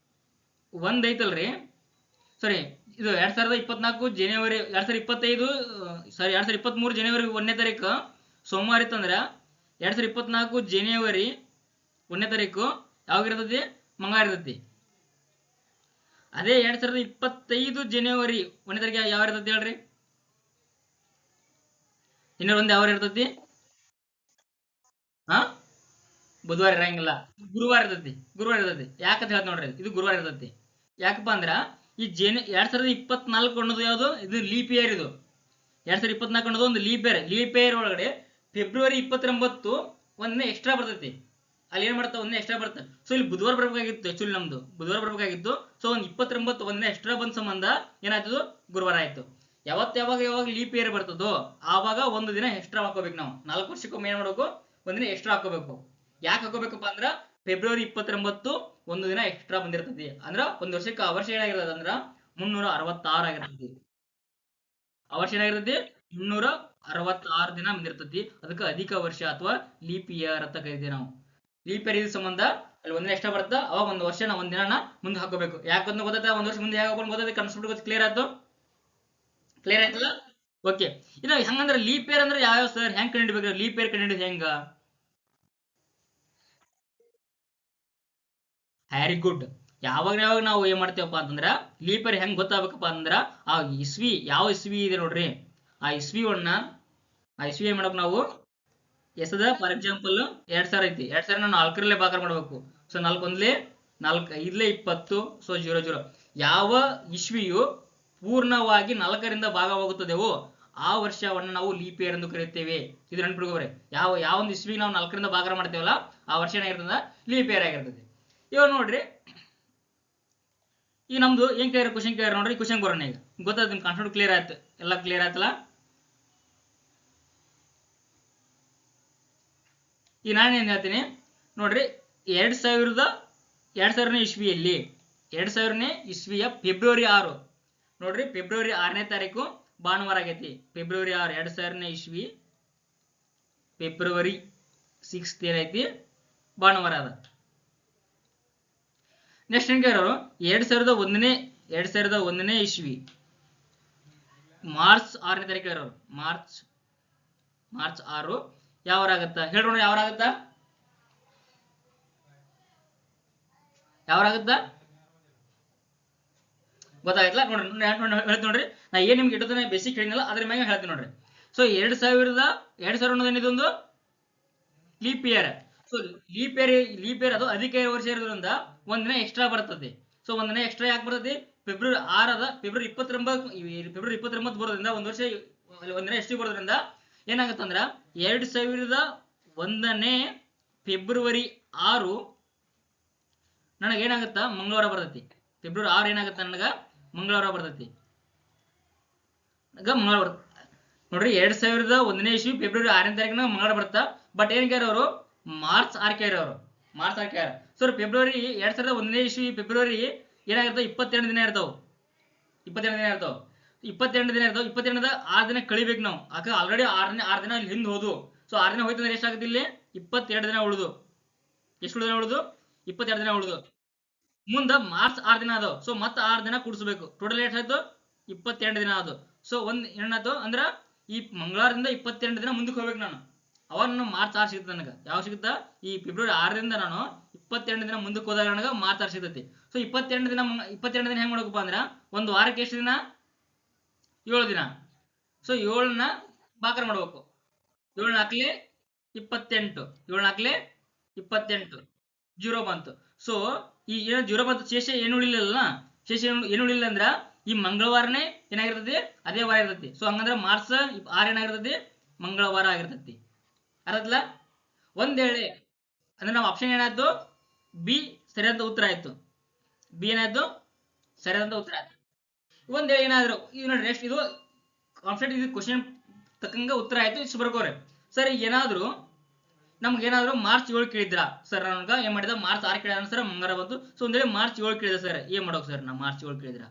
1 ಐತಲ್ರಿ, ಸಾರಿ ಇದು 2024 ಜನವರಿ 2025 ಸಾರಿ 2023 ಜನವರಿ 1ನೇ ತಾರೀಕು ಸೋಮವಾರ ಇತ್ತಂದ್ರ 2024 ಜನವರಿ 1ನೇ ತಾರೀಕು ಯಾವಾಗಿರ್ತೈತಿ, ಮಂಗಳವಾರ ಇರ್ತೈತಿ. ಅದೇ 2025 ಜನವರಿ 1ನೇ ತಾರೀಕು ಯಾವ ಇರ್ತೈತಿ ಹೇಳ್ರಿ, ಇನ್ನೊಂದು ಯಾವ ಇರ್ತೈತಿ? ಹಾ, ಬುಧವಾರ ಇರಂಗಿಲ್ಲ, ಗುರುವಾರ ಇರ್ತೈತಿ. ಯಾಕಂತ ಹೇಳ್ತ ನೋಡ್ರಿ, ಇದು ಗುರುವಾರ ಇರ್ತೈತಿ. ಯಾಕಪ್ಪ ಅಂದ್ರ ಈ 2024 ಅನ್ನೋದು ಯಾವುದು, ಇದು ಲೀಪ್ ಇಯರ್. ಇದು 2024 ಅನ್ನೋದು ಒಂದು ಲೀಪ್ ಇಯರ್ ಒಳಗಡೆ ಫೆಬ್ರವರಿ 29 ಒಂದಿನ ಎಕ್ಸ್ಟ್ರಾ ಬರ್ತೈತಿ. ಅಲ್ಲಿ ಏನ್ ಮಾಡ್ತಾ, ಒಂದಿನ ಎಕ್ಸ್ಟ್ರಾ ಬರ್ತದೆ. ಸೊ ಇಲ್ಲಿ ಬುಧವಾರ ಬರ್ಬೇಕಾಗಿತ್ತು, ಆಕ್ಚುಲಿ ನಮ್ದು ಬುಧವಾರ ಬರ್ಬೇಕಾಗಿತ್ತು. ಸೊ ಒಂದು 29 ಒಂದಿನ ಎಕ್ಸ್ಟ್ರಾ ಬಂದ ಸಂಬಂಧ ಏನಾಯ್ತದು, ಗುರುವಾರ ಆಯ್ತು. ಯಾವಾಗ ಲೀಪ್ ಇಯರ್ ಬರ್ತದೋ ಆವಾಗ ಒಂದು ದಿನ ಎಕ್ಸ್ಟ್ರಾ ಹಾಕೋಬೇಕು. ನಾವು 4 ವರ್ಷಕ್ಕೊಮ್ಮೆ ಏನ್ ಮಾಡ್ಬೇಕು, ಒಂದಿನ ಎಕ್ಸ್ಟ್ರಾ ಹಾಕೋಬೇಕು. ಯಾಕೆ ಹಾಕೋಬೇಕಪ್ಪ ಅಂದ್ರ ಫೆಬ್ರವರಿ 29 ಒಂದು ದಿನ ಎಕ್ಸ್ಟ್ರಾ ಬಂದಿರ್ತೈತಿ. ಅಂದ್ರ ಒಂದ್ ವರ್ಷಕ್ಕೆ ಆ ವರ್ಷ ಏನಾಗಿರ್ತದೆ ಅಂದ್ರ 366 ಆಗಿರ್ತೈತಿ. ಆ ವರ್ಷ ಏನಾಗಿರ್ತೈತಿ, 366 ದಿನ ಬಂದಿರ್ತೈತಿ. ಅದಕ್ಕೆ ಅಧಿಕ ವರ್ಷ ಅಥವಾ ಲೀಪ್ ಇಯರ್ ಅಂತ ಕರಿತೀವಿ ನಾವು. ಲೀಪ್ ಇಯರ್ ಇದ್ರ ಸಂಬಂಧ ಅಲ್ಲಿ ಒಂದಿನ ಎಕ್ಸ್ಟ್ರಾ ಬರ್ತದ, ಅವಾಗ ಒಂದು ವರ್ಷ ನಾವು ಒಂದ್ ದಿನ ಮುಂದೆ ಹಾಕೋಬೇಕು. ಯಾಕಂತ ಗೊತ್ತಾಯ್ತಾ, ಒಂದ್ ವರ್ಷ ಮುಂದೆ ಹೇಗೆ ಹಾಕೊಂಡು ಗೊತ್ತೈತಿ, ಕಾನ್ಸೆಪ್ಟ್ ಕ್ಲಿಯರ್ ಆಯ್ತು? ಕ್ಲಿಯರ್ ಆಯ್ತಲ್ಲ? ಓಕೆ. ಇನ್ನು ಹಂಗಂದ್ರೆ ಲೀಪ್ ಇಯರ್ ಅಂದ್ರೆ ಯಾವ ಸರ್, ಹೆಂಗ್ ಕಂಡಿಡ್ಬೇಕು? ಲೀಪ್ ಇಯರ್ ಕಂಡಿಡಿದ್ ಹೆಂಗ? Very good. ಯಾವಾಗ ನಾವು ಏನ್ ಮಾಡ್ತೇವಪ್ಪ ಅಂತಂದ್ರ, ಲೀಪ್ ಇಯರ್ ಹೆಂಗ್ ಗೊತ್ತಾಗಬೇಕಪ್ಪ ಅಂದ್ರ, ಆ ಇಸ್ವಿ ಯಾವ ಇಸ್ವಿ ಇದೆ ನೋಡ್ರಿ, ಆ ಇಸ್ವಿ ಏನ್ ಮಾಡ್ಬೇಕು ನಾವು, ಎಷ್ಟದ ಫಾರ್ ಎಕ್ಸಾಂಪಲ್ 2000 ಐತಿ, 2000 ನಾವು 4ರಲ್ಲೇ ಭಾಗ ಮಾಡ್ಬೇಕು. ಸೊ 4 1 4 5 20. ಸೊ 00. ಯಾವ ಇಸ್ವಿಯು ಪೂರ್ಣವಾಗಿ 4ರಿಂದ ಭಾಗವಾಗುತ್ತದೆವೋ ಆ ವರ್ಷವನ್ನು ನಾವು ಲೀಪ್ ಇಯರ್ ಎಂದು ಕರೆಯುತ್ತೇವೆ. ಇದು ನೆನ್ಪಿಟ್ಕೋರಿ. ಯಾವ ಒಂದು ಇಸ್ವಿ ನಾವು 4ರಿಂದ ಭಾಗ ಮಾಡ್ತೇವಲ್ಲ ಆ ವರ್ಷ ಏನಾಗಿರ್ತದ, ಲೀಪ್ ಇಯರ್ ಆಗಿರ್ತದೆ. ಇವಾಗ ನೋಡ್ರಿ, ಈಗ ನಮ್ದು ಏನ್ ಕ್ಲಿಯರ್, ಕ್ವಶನ್ ಕ್ಲಿಯರ್ ನೋಡ್ರಿ. ಕ್ವಶನ್ ಬರೋಣ. ಈಗ ಗೊತ್ತಾಯ್ತು, ನಿಮ್ ಕಾನ್ಸೆಪ್ಟ್ ಕ್ಲಿಯರ್ ಆಯ್ತು, ಎಲ್ಲ ಕ್ಲಿಯರ್ ಆಯ್ತಲ್ಲ? ಈಗ ನಾನೇನ್ ಹೇಳ್ತೀನಿ ನೋಡ್ರಿ, 2000ನೇ ಇಸ್ವಿಯಲ್ಲಿ 2000ನೇ ಇಸ್ವಿಯ ಫೆಬ್ರವರಿ 6 ನೋಡ್ರಿ, ಫೆಬ್ರವರಿ 6ನೇ ತಾರೀಕು ಭಾನುವಾರ ಆಗೈತಿ. ಫೆಬ್ರವರಿ 6 2000ನೇ ಇಸ್ವಿ ಫೆಬ್ರವರಿ 6 ಏನೈತಿ, ಭಾನುವಾರ ಅದ. ನೆಕ್ಸ್ಟ್ ಏನ್ ಕೇಳೋರು, 2001ನೇ ಇಸ್ವಿ ಮಾರ್ಚ್ 6ನೇ ತಾರೀಕು ಇರೋರು. ಮಾರ್ಚ್ 6 ಯಾವಾರ ಆಗತ್ತ ಹೇಳ್ರಿ, ಯಾವಾರ ಆಗತ್ತ, ಗೊತ್ತಾಗತ್ತಲ್ಲ? ಹೇಳ್ತೀನಿ ನೋಡ್ರಿ. ನಾ ಏನ್ ನಿಮ್ಗೆ ಇಡೋದನ್ನ ಬೇಸಿಕ್ ಹೇಳಿನಲ್ಲ ಅದ್ರ ಮ್ಯಾಗ ಹೇಳ್ತೀನಿ ನೋಡ್ರಿ. ಸೊ 2000 ಅನ್ನೋದು ಇದೊಂದು leap year. So leap year ಅದು ಅಧಿಕ ವರ್ಷ ಇರೋದ್ರಿಂದ ಒಂದಿನ ಎಕ್ಸ್ಟ್ರಾ ಬರ್ತದೆ. ಸೊ ಒಂದಿನ ಎಕ್ಸ್ಟ್ರಾ ಯಾಕೆ ಬರ್ತದೆ, ಫೆಬ್ರವರಿ 6 ಅದ, ಫೆಬ್ರವರಿ 29 ಬರೋದ್ರಿಂದ ಒಂದ್ ವರ್ಷ ಒಂದಿನ ಎಷ್ಟು ಬರೋದ್ರಿಂದ ಏನಾಗತ್ತಂದ್ರ 2001ನೇ ಫೆಬ್ರವರಿ 6 ನನಗೇನಾಗತ್ತ, ಮಂಗಳವಾರ ಬರ್ತೈತಿ. ಫೆಬ್ರವರಿ 6 ಏನಾಗತ್ತ, ನನಗ ಮಂಗಳವಾರ ಬರ್ತೈತಿ. ಮಂಗಳವಾರ ನೋಡ್ರಿ, 2001ನೇ ಇಸ್ವಿ ಫೆಬ್ರವರಿ 6ನೇ ತಾರೀಕಿನ ಮಂಗಳವಾರ ಬರ್ತಾ. ಬಟ್ ಏನ್ ಕೇಳೋರು, ಮಾರ್ಚ್ 6 ಕೇಳೋರು. ಸೊ ಫೆಬ್ರವರಿ 2001ನೇ ಇಸ್ವಿ ಫೆಬ್ರವರಿ ಏನಾಗಿರ್ತಾವ, 22 ದಿನ ಇರ್ತಾವ. 22 6 ದಿನ ಕಳಿಬೇಕು ನಾವು. ಯಾಕೆ ಆಲ್ರೆಡಿ 6 ದಿನ ಇಲ್ಲಿ ಹಿಂದೆ ಹೋದು. ಸೊ 6 ದಿನ ಹೋಯ್ತಂದ್ರೆ ಎಷ್ಟಾಗುತ್ತೆ, ಇಲ್ಲಿ 22 ದಿನ ಉಳಿದು. ಎಷ್ಟು ದಿನ ಉಳಿದು, 22 ದಿನ ಉಳಿದು. ಮುಂದ ಮಾರ್ಚ್ 6 ದಿನ ಅದಾವ. ಸೊ ಮತ್ತೆ 6 ದಿನ ಕೂಡಿಸ್ಬೇಕು. ಟೋಟಲ್ ಎಷ್ಟಾಯ್ತು, 22 ದಿನ ಅದು. ಸೊ ಏನಾಯ್ತು ಅಂದ್ರ ಈ ಮಂಗಳವಾರದಿಂದ 22 ದಿನ ಮುಂದಕ್ಕೆ ಹೋಗ್ಬೇಕು ನಾನು. ಅವಾಗ ನಾನು ಮಾರ್ಚ್ 6 ಸಿಗುತ್ತೆ ನನಗೆ. ಯಾವ ಸಿಗುತ್ತಾ, ಈ ಫೆಬ್ರವರಿ 6ರಿಂದ ನಾನು 22 ದಿನ ಮುಂದಕ್ಕೆ ಹೋದಾಗ ನನಗೆ ಮಾರ್ಚ್ 6 ಸಿಗ್ತೈತಿ. ಸೊ 22 ದಿನ ಹೆಂಗ್ ಮಾಡ್ಬೇಕಪ್ಪ ಅಂದ್ರ, ಒಂದು ವಾರಕ್ಕೆ ಎಷ್ಟು ದಿನ, 7 ದಿನ. ಸೊ 7ನ ಭಾಗ ಮಾಡ್ಬೇಕು. 7 4 28, 7 4 28, 0 ಬಂತು. ಸೊ ಈ ಏನು 0 ಬಂತು, ಶೇಷ ಏನು ಉಳಿಲಿಲ್ಲ. ಏನು ಉಳಿಲ್ಲ ಅಂದ್ರ ಈ ಮಂಗಳವಾರನೇ ಏನಾಗಿರ್ತೈತಿ, ಅದೇ ವಾರ ಇರ್ತೈತಿ. ಸೊ ಹಂಗಂದ್ರ ಮಾರ್ಚ್ 6 ಏನಾಗಿರ್ತೈತಿ, ಮಂಗಳವಾರ ಆಗಿರ್ತೈತಿ. ಅರ್ಥಲ್ಲ? ಒಂದ್ ವೇಳೆ ಅಂದ್ರೆ ನಾವು ಆಪ್ಷನ್ ಏನಾಯ್ತು, ಬಿ ಸರಿಯಾದ ಉತ್ತರ ಆಯ್ತು. ಬಿ ಏನಾಯ್ತು, ಸರಿಯಾದ ಉತ್ತರ ಆಯ್ತು. ಒಂದ್ ವೇಳೆ ಏನಾದ್ರು ಇದು ನೋಡಿ, ನೆಕ್ಸ್ಟ್ ಇದು ಕಾನ್ಸೆಪ್ಟ್, ಇದು ಕ್ವಶನ್ ತಕ್ಕಂಗ ಉತ್ತರ ಆಯ್ತು. ಇಷ್ಟು ಬರ್ಕೋರಿ. ಸರಿ, ಏನಾದ್ರು ನಮ್ಗೆ ಏನಾದ್ರು ಮಾರ್ಚ್ 7 ಕೇಳಿದ್ರ ಸರ್, ನನಗೆ ಏನ್ ಮಾಡಿದ ಮಾರ್ಚ್ 6 ಕೇಳಿದ ಸರ್, ಮಂಗಾರ ಬಂತು. ಸೊ ಒಂದೇಳಿ ಮಾರ್ಚ್ 7 ಕೇಳಿದ ಸರ್, ಏನ್ ಮಾಡೋಕ್ ಸರ್ ನಾ ಮಾರ್ಚ್ 7 ಕೇಳಿದ್ರ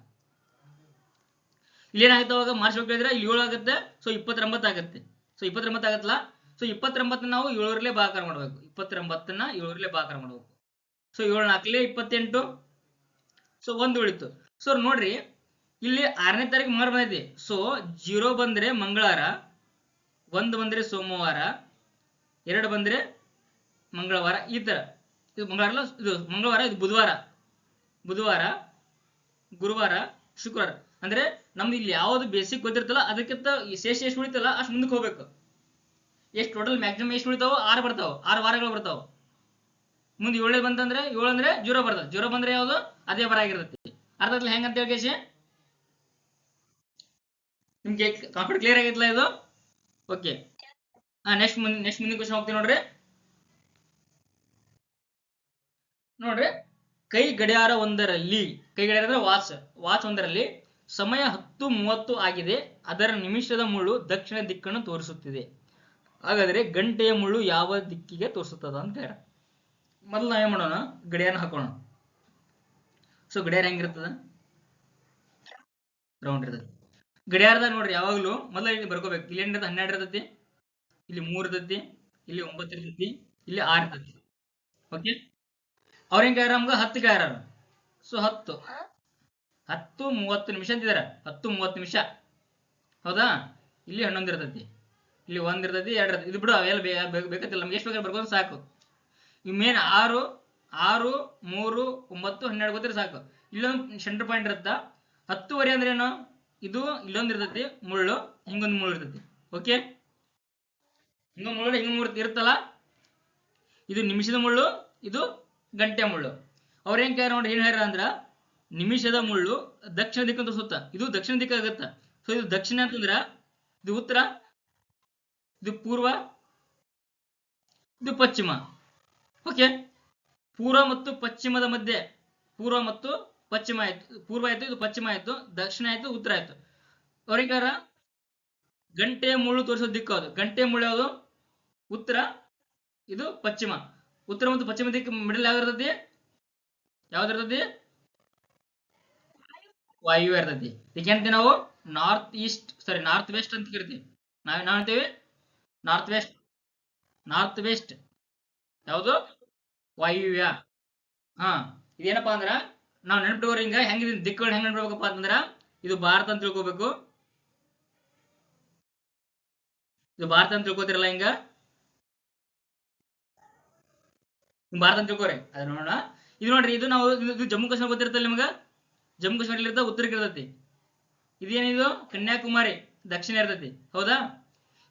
ಇಲ್ಲಿ ಏನಾಗುತ್ತೆ ಅವಾಗ ಮಾರ್ಚ್ 7 ಕೇಳಿದ್ರೆ ಇಲ್ಲಿ 7 ಆಗುತ್ತೆ. ಸೊ 29 ಆಗುತ್ತೆ. ಸೊ 29 ಆಗತ್ತಲ್ಲ. ಸೊ 29 ನಾವು 7 ಭಾಗಾಕಾರ ಮಾಡ್ಬೇಕು. 29ನ್ನ 7 ಭಾಗಾಕಾರ ಮಾಡ್ಬೇಕು. ಸೊ 7 4 28. ಸೊ 1 ಉಳಿತು. ಸೊ ನೋಡ್ರಿ ಇಲ್ಲಿ 6ನೇ ತಾರೀಕು ಮಂಗಳವಾರ ಬಂದೈತಿ. ಸೊ 0 ಬಂದ್ರೆ ಮಂಗಳವಾರ, 1 ಬಂದ್ರೆ ಸೋಮವಾರ, 2 ಬಂದ್ರೆ ಮಂಗಳವಾರ, ಈ ತರ. ಇದು ಮಂಗಳವಾರ ಅಲ್ಲ, ಇದು ಮಂಗಳವಾರ, ಇದು ಬುಧವಾರ, ಗುರುವಾರ, ಶುಕ್ರವಾರ. ಅಂದ್ರೆ ನಮ್ದು ಇಲ್ಲಿ ಯಾವ್ದು ಬೇಸಿಕ್ ಗೊತ್ತಿರ್ತಲ್ಲ ಅದಕ್ಕಿಂತ ಶೇಷ ಎಷ್ಟು ಉಳಿತಲ್ಲ ಅಷ್ಟು ಮುಂದಕ್ಕೆ ಹೋಗ್ಬೇಕು. ಎಷ್ಟು ಟೋಟಲ್ ಮ್ಯಾಕ್ಸಿಮಮ್ ಎಷ್ಟು ಉಳಿತಾವ? 6 ಬರ್ತಾವ, 6 ವಾರಗಳು ಬರ್ತಾವ. ಮುಂದೆ 7 ಬಂತಂದ್ರೆ 7 ಅಂದ್ರೆ 0 ಬರ್ತದೆ. 0 ಬಂದ್ರೆ ಯಾವ್ದು ಅದೇ ವಾರ ಆಗಿರ್ತೈತಿ. ಅರ್ಥ ಆಗ್ಲಿಲ್ಲ ಹೆಂಗಂತ ಹೇಳಿ ಕೇಶಿ? ನಿಮ್ಗೆ ಕಾನ್ಸೆಪ್ಟ್ ಕ್ಲಿಯರ್ ಆಗಿತ್ತಲ್ಲ ಇದು? ಓಕೆ. ನೆಕ್ಸ್ಟ್ ಮುಂದಿನ ಕ್ವಶನ್ ಹೋಗ್ತೀವಿ ನೋಡ್ರಿ. ಕೈ ಗಡಿಯಾರ ಒಂದರಲ್ಲಿ, ಕೈ ಗಡಿಯಾರ ಅಂದ್ರೆ ವಾಚ್ ಒಂದರಲ್ಲಿ ಸಮಯ 10:30 ಆಗಿದೆ. ಅದರ ನಿಮಿಷದ ಮುಳ್ಳು ದಕ್ಷಿಣ ದಿಕ್ಕನ್ನು ತೋರಿಸುತ್ತಿದೆ. ಹಾಗಾದ್ರೆ ಗಂಟೆಯ ಮುಳ್ಳು ಯಾವ ದಿಕ್ಕಿಗೆ ತೋರಿಸುತ್ತದ ಅಂತ ಹೇಳ. ಮೊದಲು ನಾವೇನ್ ಮಾಡೋಣ, ಗಡಿಯಾರ ಹಾಕೋಣ. ಸೊ ಗಡಿಯಾರ ಹೆಂಗಿರ್ತದ? ರೌಂಡ್ ಇರ್ತದೆ. ಗಡಿಯಾರದಾಗ ನೋಡ್ರಿ ಯಾವಾಗ್ಲೂ ಮೊದಲ ಇಲ್ಲಿ ಬರ್ಕೋಬೇಕು. ಇಲ್ಲಿ ಏನಿರ್ತದೆ? 12 ಇರ್ತೈತಿ, ಇಲ್ಲಿ 3 ಇರ್ತೈತಿ, ಇಲ್ಲಿ 9 ಇರ್ತೈತಿ, ಇಲ್ಲಿ 6 ಇರ್ತೈತಿ. ಓಕೆ. ಅವ್ರೇನ್ ಕೇಳ್ಯಾರ ನಮ್ಗ? 10 ಕೇಳ್ಯಾರ. ಸೊ 10:30 ನಿಮಿಷ ಅಂತಿದಾರ. 10:30 ನಿಮಿಷ, ಹೌದಾ? ಇಲ್ಲಿ 11 ಇರ್ತೈತಿ, ಇಲ್ಲಿ 1 ಇರ್ತೈತಿ, 2 ಇರ್ತೈತಿ. ಇದು ಬಿಡು, ಅವೆಲ್ಲ ಬೇಕತ್ತಿಲ್ಲ, ನಮ್ಗೆ ಎಷ್ಟು ಬೇಕಾದ್ರೆ ಬರ್ಕೊಂಡು ಸಾಕು. ಈ ಮೇನ್ 6, 3, 9, 12 ಗೊತ್ತಿರ ಸಾಕು. ಇಲ್ಲೊಂದು ಸೆಂಟರ್ ಪಾಯಿಂಟ್ ಇರುತ್ತಾ. 10:30 ಅಂದ್ರೆ ಏನು? ಇದು ಇಲ್ಲೊಂದು ಇರ್ತೈತಿ ಮುಳ್ಳು, ಹಿಂಗೊಂದು ಮುಳ್ಳು ಇರ್ತೈತಿ. ಓಕೆ. ಹಿಂಗೊಂದು ಮುಳ್ಳು, ಹಿಂಗೊಂದು ಇರುತ್ತಲ್ಲ, ಇದು ನಿಮಿಷದ ಮುಳ್ಳು, ಇದು ಗಂಟೆ ಮುಳ್ಳು. ಅವ್ರೇನ್ ಕೇಳ ನೋಡಿ ಏನ್ ಹೇಳ್ಯಾರ ಅಂದ್ರ, ನಿಮಿಷದ ಮುಳ್ಳು ದಕ್ಷಿಣ ದಿಕ್ಕ ತೋರಿಸುತ್ತ. ಇದು ದಕ್ಷಿಣ ದಿಕ್ಕ ಆಗತ್ತ. ಸೊ ಇದು ದಕ್ಷಿಣ ಅಂತಂದ್ರ ಇದು ಉತ್ತರ, ಇದು ಪೂರ್ವ, ಇದು ಪಶ್ಚಿಮ. ಓಕೆ. ಪೂರ್ವ ಮತ್ತು ಪಶ್ಚಿಮದ ಮಧ್ಯೆ, ಪೂರ್ವ ಮತ್ತು ಪಶ್ಚಿಮ ಆಯ್ತು, ಪೂರ್ವ ಆಯ್ತು, ಇದು ಪಶ್ಚಿಮ ಆಯ್ತು, ದಕ್ಷಿಣ ಆಯ್ತು, ಉತ್ತರ ಆಯ್ತು. ಅವ್ರಿಗಾರ ಗಂಟೆಯ ಮುಳ್ಳು ತೋರಿಸೋ ದಿಕ್ಕು ಅದು. ಗಂಟೆಯ ಮುಳ್ಳು ಯಾವುದು? ಉತ್ತರ, ಇದು ಪಶ್ಚಿಮ. ಉತ್ತರ ಮತ್ತು ಪಶ್ಚಿಮ ದಿಕ್ಕು ಮಿಡಲ್ ಯಾವ್ದಿರ್ತೈತಿ? ಯಾವ್ದಿರ್ತೈತಿ? ವಾಯುವ್ಯ ಇರ್ತೈತಿ. ಇದಕ್ಕೆ ನಾವು ನಾರ್ತ್ ವೆಸ್ಟ್ ಅಂತ ಕರಿತೀವಿ. ನಾವೇಂತೀವಿ? ನಾರ್ತ್ ವೆಸ್ಟ್ ಯಾವುದು? ವಾಯುವ್ಯ. ಇದೇನಪ್ಪಾ ಅಂದ್ರ ನಾವು ನೆನಪಿಟ್ಕೋರಿ, ಹಿಂಗ ಹೆಂಗಿದೆ ದಿಕ್ಕುಗಳು ಹೆಂಗ್ ನೆನಪಿಡ್ಬೇಕಪ್ಪ ಅಂತಂದ್ರ, ಇದು ಭಾರತ ಅಂತ ತಿಳ್ಕೊಬೇಕು. ಇದು ಭಾರತ ಅಂತ ತಿಳ್ಕೊತಿರಲ್ಲ, ಹಿಂಗ ಭಾರತ ಅಂತ ತಿಳ್ಕೊರಿ. ಅದ ನೋಡೋಣ. ಇದು ನೋಡ್ರಿ, ಇದು ನಾವು ಇದು ಜಮ್ಮು ಕಾಶ್ಮೀರ ಗೊತ್ತಿರ್ತಲ್ಲ ನಿಮ್ಗ? ಜಮ್ಮು ಕಾಶ್ಮೀರ ಇರ್ತದ, ಉತ್ತರಕ್ಕೆ ಇರ್ತೈತಿ. ಇದೇನಿದು? ಕನ್ಯಾಕುಮಾರಿ ದಕ್ಷಿಣ ಇರ್ತೈತಿ, ಹೌದಾ?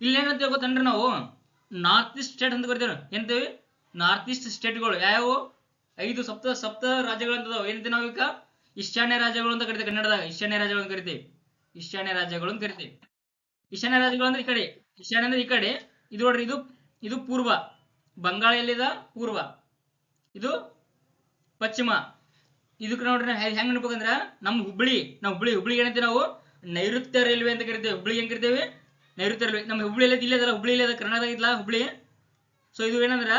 ಇಲ್ಲಿ ಏನಂತ ಗೊತ್ತನ್ರಿ, ನಾವು ನಾರ್ತ್ ಈಸ್ಟ್ ಸ್ಟೇಟ್ ಅಂತ ಕರಿತೇವೆ. ಏನಂತೇವಿ? ನಾರ್ತ್ ಈಸ್ಟ್ ಸ್ಟೇಟ್ಗಳು ಯಾವ್ಯಾವು? 5 ಸಪ್ತ ರಾಜ್ಯಗಳು ಅಂತದಾವ. ಏನಂತೀವಿ ನಾವು ಈಗ? ಈಶಾನ್ಯ ರಾಜ್ಯಗಳು ಅಂತ ಕರಿತೇವೆ. ಕನ್ನಡದಾಗ ಈಶಾನ್ಯ ರಾಜ್ಯಗಳು ಅಂತ ಕರಿತೀವಿ. ಈಶಾನ್ಯ ರಾಜ್ಯಗಳು ಅಂತ ಕರಿತೀವಿ. ಈಶಾನ್ಯ ರಾಜ್ಯಗಳು ಅಂದ್ರೆ ಈ ಕಡೆ, ಈಶಾನ್ಯ ಅಂದ್ರೆ ಈ ಕಡೆ. ಇದು ನೋಡ್ರಿ, ಇದು ಪೂರ್ವ, ಬಂಗಾಳ ಎಲ್ಲಿದ? ಪೂರ್ವ. ಇದು ಪಶ್ಚಿಮ. ಇದಕ್ಕೆ ನೋಡ್ರಿ ಹೆಂಗ್ ನೆನಪಂದ್ರ, ನಮ್ಮ ಹುಬ್ಳಿ ಏನಂತೀವಿ ನಾವು? ನೈಋತ್ಯ ರೈಲ್ವೆ ಅಂತ ಕರಿತೇವೆ. ಹುಬ್ಳಿ ಹೆಂಗ್ ಕರಿತೇವೆ? ನೈಋತ್ಯ ರೈಲ್ವೆ. ನಮ್ಮ ಹುಬ್ಳಿ ಇಲ್ಲದಲ್ಲ, ಹುಬ್ಳಿ ಇಲ್ಲದ ಕರ್ನಾಟಕ ಇದ್ಲ ಹುಬ್ಳಿ. ಸೊ ಇದು ಏನಂದ್ರ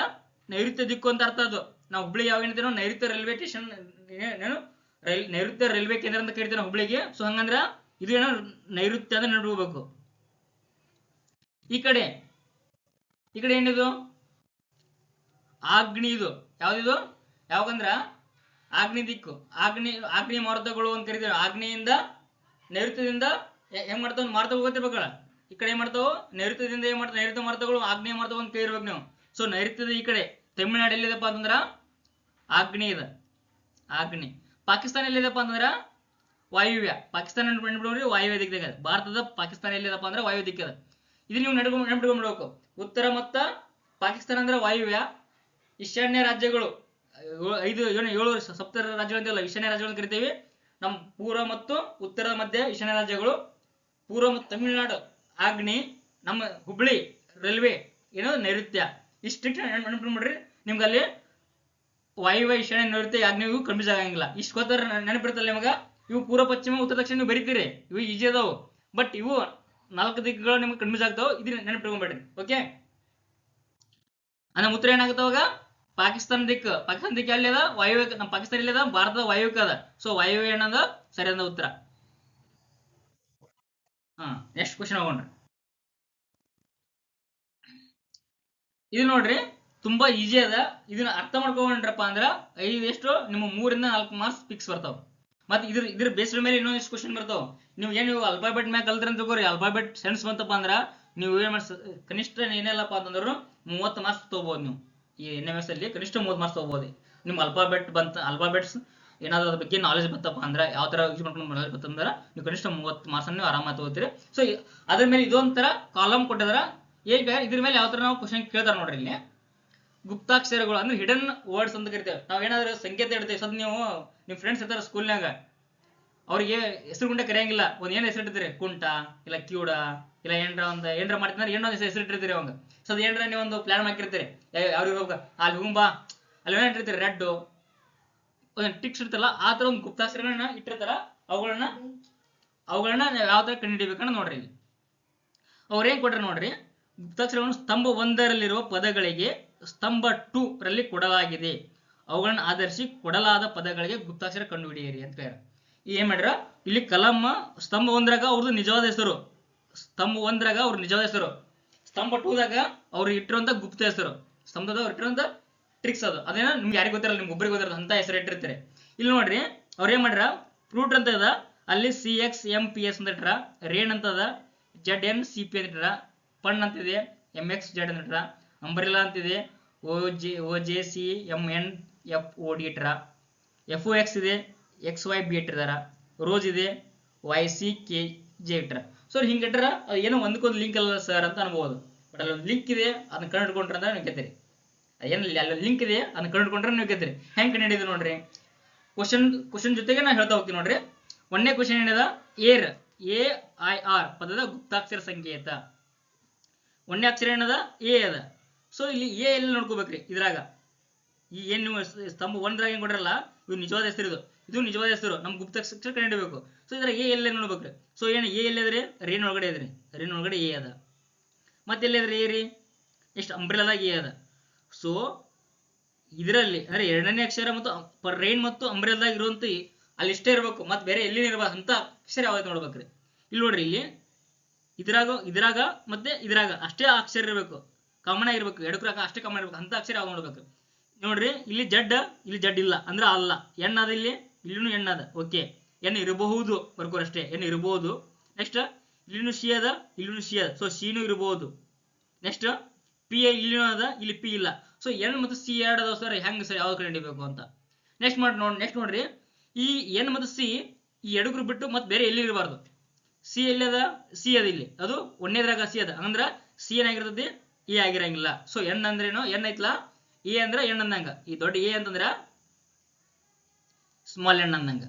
ನೈಋತ್ಯ ದಿಕ್ಕು ಅಂತ ಅರ್ಥ. ಅದು ನಾವು ಹುಬ್ಳಿ ಯಾವ ಏನಂತೀವಿ? ನೈಋತ್ಯ ರೈಲ್ವೆ ಸ್ಟೇಷನ್, ನೈಋತ್ಯ ರೈಲ್ವೆ ಕೇಂದ್ರ ಅಂತ ಕರಿತೇವೆ ನಾವು ಹುಬ್ಳಿಗೆ. ಸೊ ಹಂಗಂದ್ರ ಇದು ಏನೋ ನೈಋತ್ಯ ಅಂತ ನೆನಪಿಡ್ಬೇಕು. ಈ ಕಡೆ ಏನಿದು? ಆಗ್ನಿ. ಇದು ಯಾವ್ದಿದು? ಯಾವಾಗಂದ್ರ ಆಗ್ನಿ ದಿಕ್ಕು, ಆಗ್ನೇಯ ಮಾರುತಗಳು ಅಂತ ಕರಿತೇವೆ. ಆಗ್ನೇಯಿಂದ ನೈಋತ್ಯದಿಂದ ಹೆಂಗ್ ಮಾಡ್ತಾವ? ಮಾರುತಗಳು ಗೊತ್ತಿರ್ಬೇಕಲ್ಲ. ಈ ಕಡೆ ಏನ್ ಮಾಡ್ತಾವ? ನೈಋತ್ಯದಿಂದ ಏನ್ ಮಾಡ್ತಾವ? ನೈಋತ್ಯ ಮಾರುತಗಳು, ಆಗ್ನೇಯ ಮಾರುತಗಳು ಅಂತ ಕೇಳಿರ್ಬೇಕು ನೀವು. ಸೊ ನೈಋತ್ಯದ ಈ ಕಡೆ ತಮಿಳುನಾಡು ಎಲ್ಲಿದಪ್ಪ ಅಂತಂದ್ರ ಆಗ್ನೇಯ ಇದೆ, ಆಗ್ನೇಯ. ಪಾಕಿಸ್ತಾನ ಎಲ್ಲಿದಪ್ಪ ಅಂತಂದ್ರ ವಾಯುವ್ಯ. ಪಾಕಿಸ್ತಾನ ನೆನಪಿಡ್ರಿ, ವಾಯುವ್ಯ ದಿಕ್ಕಿದೆ. ಭಾರತದ ಪಾಕಿಸ್ತಾನ ಎಲ್ಲಿದಪ್ಪ ಅಂದ್ರೆ ವಾಯುವ್ಯ ದಿಕ್ಕದ. ಇದು ನೀವು ನೆನಪಿಟ್ಕೊಂಡ್ಬಿಡ್ಬೇಕು. ಉತ್ತರ ಮತ್ತ ಪಾಕಿಸ್ತಾನ ಅಂದ್ರೆ ವಾಯುವ್ಯ. ಈಶಾನ್ಯ ರಾಜ್ಯಗಳು 7 ಸಪ್ತ ರಾಜ್ಯಗಳು ಅಂತಿಲ್ಲ, ಈಶಾನ್ಯ ರಾಜ್ಯಗಳು ಅಂತ ಕರಿತೀವಿ. ನಮ್ಮ ಪೂರ್ವ ಮತ್ತು ಉತ್ತರದ ಮಧ್ಯೆ ಈಶಾನ್ಯ ರಾಜ್ಯಗಳು. ಪೂರ್ವ ಮತ್ತು ತಮಿಳುನಾಡು ಆಗ್ನೇಯ, ನಮ್ಮ ಹುಬ್ಳಿ ರೈಲ್ವೆ ಏನೋ ನೈಋತ್ಯ. ಇಷ್ಟು ನೆನಪಿಡ್ಬಿಡ್ರಿ. ನಿಮ್ಗೆ ಅಲ್ಲಿ ವಾಯುವ್ಯ, ಈಶಾನ್ಯ, ನೈಋತ್ಯ, ಆಗ್ನೇಯ ಕನ್ಫ್ಯೂಸ್ ಆಗಂಗಿಲ್ಲ. ಇಷ್ಟು ಗೊತ್ತಾರ ನೆನಪಿರ್ತಲ್ಲ ನಿಮಗ. ಇವು ಪೂರ್ವ, ಪಶ್ಚಿಮ, ಉತ್ತರ, ದಕ್ಷಿಣ ನೀವು ಬರೀತೀರಿ. ಇವು ಈಜಿ ಅದಾವು. ಬಟ್ ಇವು 4 ದಿಕ್ಕುಗಳು ನಿಮ್ಗೆ ಕನ್ಫ್ಯೂಸ್ ಆಗ್ತಾವ. ಇದನ್ನ ನೆನಪಿಟ್ಕೊಂಡ್ಬೇಡ್ರಿ. ಓಕೆ. ಅಂದ್ರೆ ಉತ್ತರ ಏನಾಗುತ್ತೆ ಅವಾಗ ಪಾಕಿಸ್ತಾನ ದಿಕ್ಕು ಎಲ್ಲಿ ಅದ ವಾಯುವ್ಯ, ನಮ್ಮ ಪಾಕಿಸ್ತಾನ ಎಲ್ಲಿ ಅದ ಭಾರತದ ವಾಯುವ್ಯಕ್ಕೆ ಅದ. ಸೊ ವಾಯುವ್ಯ ಏನದ ಸರಿಯಾದ ಉತ್ತರ. ನೆಕ್ಸ್ಟ್ ಕ್ವಶನ್ ಹೋಗೋಣ. ಇದು ನೋಡ್ರಿ ತುಂಬಾ ಈಜಿ ಅದ. ಇದನ್ನ ಅರ್ಥ ಮಾಡ್ಕೊಂಡ್ರಪ್ಪ ಅಂದ್ರ ಎಷ್ಟು ನಿಮ್ಮ 3 ಇಂದ 4 ಮಾರ್ಕ್ಸ್ ಫಿಕ್ಸ್ ಬರ್ತಾವ. ಮತ್ತೆ ಇದ್ರ ಬೇಸ್ಡ್ ಮೇಲೆ ಇನ್ನೊಂದಿಷ್ಟು ಕ್ವಶನ್ ಬರ್ತಾವ. ನೀವು ಅಲ್ಫಾಬೆಟ್ ಮ್ಯಾಗ ಕಲ್ತ್ರ ಅಂತ ತಗೋರಿ, ಅಲ್ಫಾಬೆಟ್ ಸೆನ್ಸ್ ಬಂತಪ್ಪ ಅಂದ್ರ ನೀವು ಏನ್ ಕನಿಷ್ಠ ಏನಿಲ್ಲಪ್ಪ ಅಂತಂದ್ರು 30 ಮಾರ್ಕ್ಸ್ ತಗೋಬಹುದು. ನೀವು ಈ NMS ಅಲ್ಲಿ ಕನಿಷ್ಠ 30 ಮಾರ್ಕ್ಸ್ ತಗೋಬಹುದು. ನಿಮ್ ಅಲ್ಫಾಬೆಟ್ಸ್ ಏನಾದ್ರು ಅದ್ರ ಬಗ್ಗೆ ನಾಲೆಜ್ ಬಂತಪ್ಪ ಅಂದ್ರೆ ಯಾವ ತರ ಯೂಸ್ ಮಾಡ್ಕೊಂಡು ನಾಲೆಜ್ ಬಂತಂದ್ರೆ ನೀವು ಕನಿಷ್ಠ 30 ಮಾರ್ಕ್ಸ್ ನೀವು ಆರಾಮಾಗಿ ತಗೋತೀರಿ. ಸೊ ಅದ್ರ ಮೇಲೆ ಇದೊಂಥರ ಕಾಲಮ್ ಕೊಟ್ಟಿದಾರ. ಈಗ ಇದ್ರ ಮೇಲೆ ಯಾವ ತರ ನಾವು ಕ್ವಶನ್ ಕೇಳ್ತಾರ ನೋಡ್ರಿ. ಇಲ್ಲಿ ಗುಪ್ತಾಕ್ಷರಗಳು ಅಂದ್ರೆ ಹಿಡನ್ ವರ್ಡ್ಸ್ ಅಂತ ಕರಿತೇವೆ. ನಾವ್ ಏನಾದ್ರು ಸಂಕೇತ ಇಡ್ತೇವೆ. ಸದ್ ನೀವು ನಿಮ್ ಫ್ರೆಂಡ್ಸ್ ಇರ್ತಾರ ಸ್ಕೂಲ್ನಾಗ, ಅವ್ರಿಗೆ ಹೆಸರು ಗುಂಡೆ ಕರೆಯಂಗಿಲ್ಲ. ಒಂದ್ ಏನ್ ಹೆಸರು ಇಟ್ಟಿರ್ತೀರಿ, ಕುಂಟ ಇಲ್ಲ ಕ್ಯೂಡ ಇಲ್ಲ ಏನ್ರ ಮಾಡ್ತಿದ್ರೆ ಏನೋ ಹೆಸರು ಇಟ್ಟಿರ್ತೀರಿ ಅವಂಗ. ಸದ್ ಏನ್ರ ನೀವು ಒಂದು ಪ್ಲಾನ್ ಮಾಡಿರ್ತೀರಿ, ಅವ್ರಿಗೆ ಹೋಗ ಅಲ್ಲಿ ಹುಂಬಾ ಅಲ್ಲಿ ಏನ ಇಟ್ಟಿರ್ತೀರಿ, ರೆಡ್ ಒಂದ್ ಟಿಕ್ಸ್ ಇರ್ತಲ್ಲ, ಆ ತರ ಒಂದು ಗುಪ್ತಾಕ್ಷರಗಳನ್ನ ಇಟ್ಟಿರ್ತಾರ. ಅವುಗಳನ್ನ ಯಾವ ತರ ಕಂಡುಹಿಡಿಬೇಕನ್ನ ನೋಡ್ರಿ. ಇಲ್ಲಿ ಅವ್ರೇನ್ ಕೊಟ್ರೆ ನೋಡ್ರಿ, ಗುಪ್ತಾಕ್ಷರಗಳನ್ನು ಸ್ತಂಭ 1ರಲ್ಲಿರುವ ಪದಗಳಿಗೆ ಸ್ತಂಭ 2 ರಲ್ಲಿ ಕೊಡಲಾಗಿದೆ. ಅವುಗಳನ್ನು ಆಧರಿಸಿ ಕೊಡಲಾದ ಪದಗಳಿಗೆ ಗುಪ್ತಾಕ್ಷರ ಕಂಡುಹಿಡಿಯಿರಿ ಅಂತ ಹೇಳ್ಯಾರ. ಏನ್ ಮಾಡ್ಯಾರ ಇಲ್ಲಿ ಕಲಂ ಸ್ತಂಭ 1ರಾಗ ಅವ್ರದ್ದು ನಿಜವಾದ ಹೆಸರು, ಸ್ತಂಭ 1ರಾಗ ಅವ್ರ ನಿಜವಾದ ಹೆಸರು, ಸ್ತಂಭ 2ದಾಗ ಅವ್ರು ಇಟ್ಟಿರುವಂತ ಗುಪ್ತ ಹೆಸರು, ಸ್ತಂಭದ ಅವ್ರು ಇಟ್ಟಿರುವಂತ ಟ್ರಿಕ್ಸ್ ಅದು. ಅದೇನೋ ನಿಮ್ಗೆ ಯಾರಿಗೆ ಗೊತ್ತಿರಲ್ಲ, ನಿಮ್ಗೆ ಒಬ್ಬರಿಗೆ ಗೊತ್ತಿರಲ್ಲ ಅಂತ ಹೆಸರು ಇಟ್ಟಿರ್ತಾರೆ. ಇಲ್ಲಿ ನೋಡ್ರಿ ಅವ್ರ ಏನ್ ಮಾಡ್ಯಾರ, ಫ್ರೂಟ್ ಅಂತ ಅದ ಅಲ್ಲಿ CXMPS ಅಂತ ಇಟ್ರ, ರೇನ್ ಅಂತ ಅದ ZNCP ಅಂತ ಇಟ್ರ, ಪಣ್ ಅಂತಿದೆ MXZ ಅಂತ ಇಟ್ರ, ಅಂಬ್ರೆಲಾ ಅಂತಿದೆ OJCMNFOD ಇಟ್ರ, FOX ಇದೆ XYB ಇಟ್ಟಿದಾರ, ರೋಸ್ ಇದೆ YCKJ ಇಟ್ರ. ಸೊ ಹಿಂಗ ಇಟ್ರ ಏನೋ ಒಂದಕ್ಕೊಂದು ಲಿಂಕ್ ಅಲ್ಲ ಸರ್ ಅಂತ ಅನ್ಬೋದು. ಬಟ್ ಅಲ್ಲೊಂದು ಲಿಂಕ್ ಇದೆ, ಅದನ್ನ ಕಂಡುಹಿಡ್ಕೊಂಡ್ರೆ ಅಂದ್ರೆ ನೀವು ಗೆದ್ದಿರಿ. ಏನಿಲ್ಲ ಅಲ್ಲಿ ಲಿಂಕ್ ಇದೆ, ಅದನ್ನ ಕಂಡುಹಿಡ್ಕೊಂಡ್ರೆ ನೀವು ಗೆದ್ದಿರಿ. ಹೆಂಗ್ ಕಂಡುಹಿಡಿದು ನೋಡ್ರಿ, ಕ್ವಶನ್ ಜೊತೆಗೆ ನಾ ಹೇಳ್ತಾ ಹೋಗ್ತೀನಿ ನೋಡ್ರಿ. 1ನೇ ಕ್ವಶನ್ ಏನಿದೆ, AIR ಪದದ ಗುಪ್ತಾಕ್ಷರ ಸಂಕೇತ. 1ನೇ ಅಕ್ಷರ ಏನದ ಎ ಅದ. ಸೊ ಇಲ್ಲಿ ಎ ಎಲ್ಲಿ ನೋಡ್ಕೋಬೇಕ್ರಿ, ಇದ್ರಾಗ ಈ ಏನ್ ನೀವು ಸ್ತಂಭ 1ರಾಗ ಏನ್ ಕೊಡ್ರಲ್ಲ, ಇವ್ ನಿಜವಾದ ಹೆಸರು, ಇದು ನಿಜವಾದ ಹೆಸರು, ನಮ್ ಗುಪ್ತಾಕ್ಷರ ಕಂಡುಹಿಡಿಬೇಕು. ಸೊ ಇದ್ರ ಎ ಎಲ್ಲೇ ನೋಡ್ಬೇಕ್ರಿ. ಸೊ ಏನು ಎ ಎಲ್ಲಿದ್ರಿ, ರೇನ್ ಒಳಗಡೆ ಇದ್ರಿ, ರೇನ್ ಒಳಗಡೆ ಎ ಅದ. ಮತ್ತೆ ಎಲ್ಲಿದ್ರಿ ಎ ರೀ, ಎಷ್ಟು ಅಂಬ್ರೆಲಾದಾಗ ಎ ಅದ. ಸೊ ಇದರಲ್ಲಿ ಅಂದ್ರೆ 2ನೇ ಅಕ್ಷರ ಮತ್ತು ರೈನ್ ಮತ್ತು ಅಂಬ್ರೆಲಾದಾಗ ಇರುವಂತ ಅಲ್ಲಿ ಇಷ್ಟೇ ಇರ್ಬೇಕು, ಮತ್ತೆ ಬೇರೆ ಎಲ್ಲಿ ಇರ್ಬೇಕು ಅಂತ ಅಕ್ಷರ ಯಾವ್ದು ನೋಡ್ಬೇಕ್ರಿ. ಇಲ್ಲಿ ನೋಡ್ರಿ, ಇಲ್ಲಿ ಇದ್ರಾಗ ಮತ್ತೆ ಇದ್ರಾಗ ಅಷ್ಟೇ ಅಕ್ಷರ ಇರ್ಬೇಕು, ಕಾಮನ್ ಆಗಿರ್ಬೇಕು, ಎಡಕ್ರಾಗ ಅಷ್ಟೇ ಕಾಮನ್ ಇರ್ಬೇಕು ಅಂತ ಅಕ್ಷರ ಯಾವ್ದು ನೋಡ್ಬೇಕು ನೋಡ್ರಿ. ಇಲ್ಲಿ ಜಡ್ ಇಲ್ಲ ಅಂದ್ರೆ ಅಲ್ಲ, ಎನ್ ಅದ, ಇಲ್ಲಿನೂ ಎನ್ ಅದ. ಓಕೆ, ಎನ್ ಇರಬಹುದು ಬರ್ಕೋರಷ್ಟೇ, ಎನ್ ಇರಬಹುದು. ನೆಕ್ಸ್ಟ್ ಇಲ್ಲಿನೂ ಸಿ ಅದ, ಇಲ್ಲಿನೂ ಸಿ ಅದ. ಸೊ ಸಿನೂ ಇರಬಹುದು. ನೆಕ್ಸ್ಟ್ ಪಿ ಇಲ್ಲಿನೂ ಅದ, ಇಲ್ಲಿ ಪಿ ಇಲ್ಲ. ಸೊ ಎನ್ ಮತ್ತು ಸಿ ಎರಡು ಅದಾವ ಸರ್, ಹೆಂಗ್ ಸರ್ ಯಾವ್ದು ಕಂಡುಹಿಡಿಬೇಕು ಅಂತ. ನೆಕ್ಸ್ಟ್ ನೋಡ್ರಿ, ಈ ಎನ್ ಮತ್ತು ಸಿ ಈ ಎಡಗ್ರು ಬಿಟ್ಟು ಮತ್ತೆ ಬೇರೆ ಎಲ್ಲಿ ಇರಬಾರ್ದು. ಸಿ ಎಲ್ಲಿ ಅದ, ಸಿ ಅದ ಇಲ್ಲಿ, ಅದು 1ನೇದ್ರಾಗ ಸಿ ಅದ, ಅಂದ್ರ ಸಿ ಏನಾಗಿರ್ತದೆ, ಎ ಆಗಿರಂಗಿಲ್ಲ. ಸೊ ಎನ್ ಅಂದ್ರೇನು, ಎನ್ ಐತ್ಲಾ, ಎ ಅಂದ್ರೆ ಎನ್ ಅಂದಂಗ. ಈ ದೊಡ್ಡ ಎ ಅಂತಂದ್ರ ಸ್ಮಾಲ್ ಎನ್ ಅಂದಂಗ.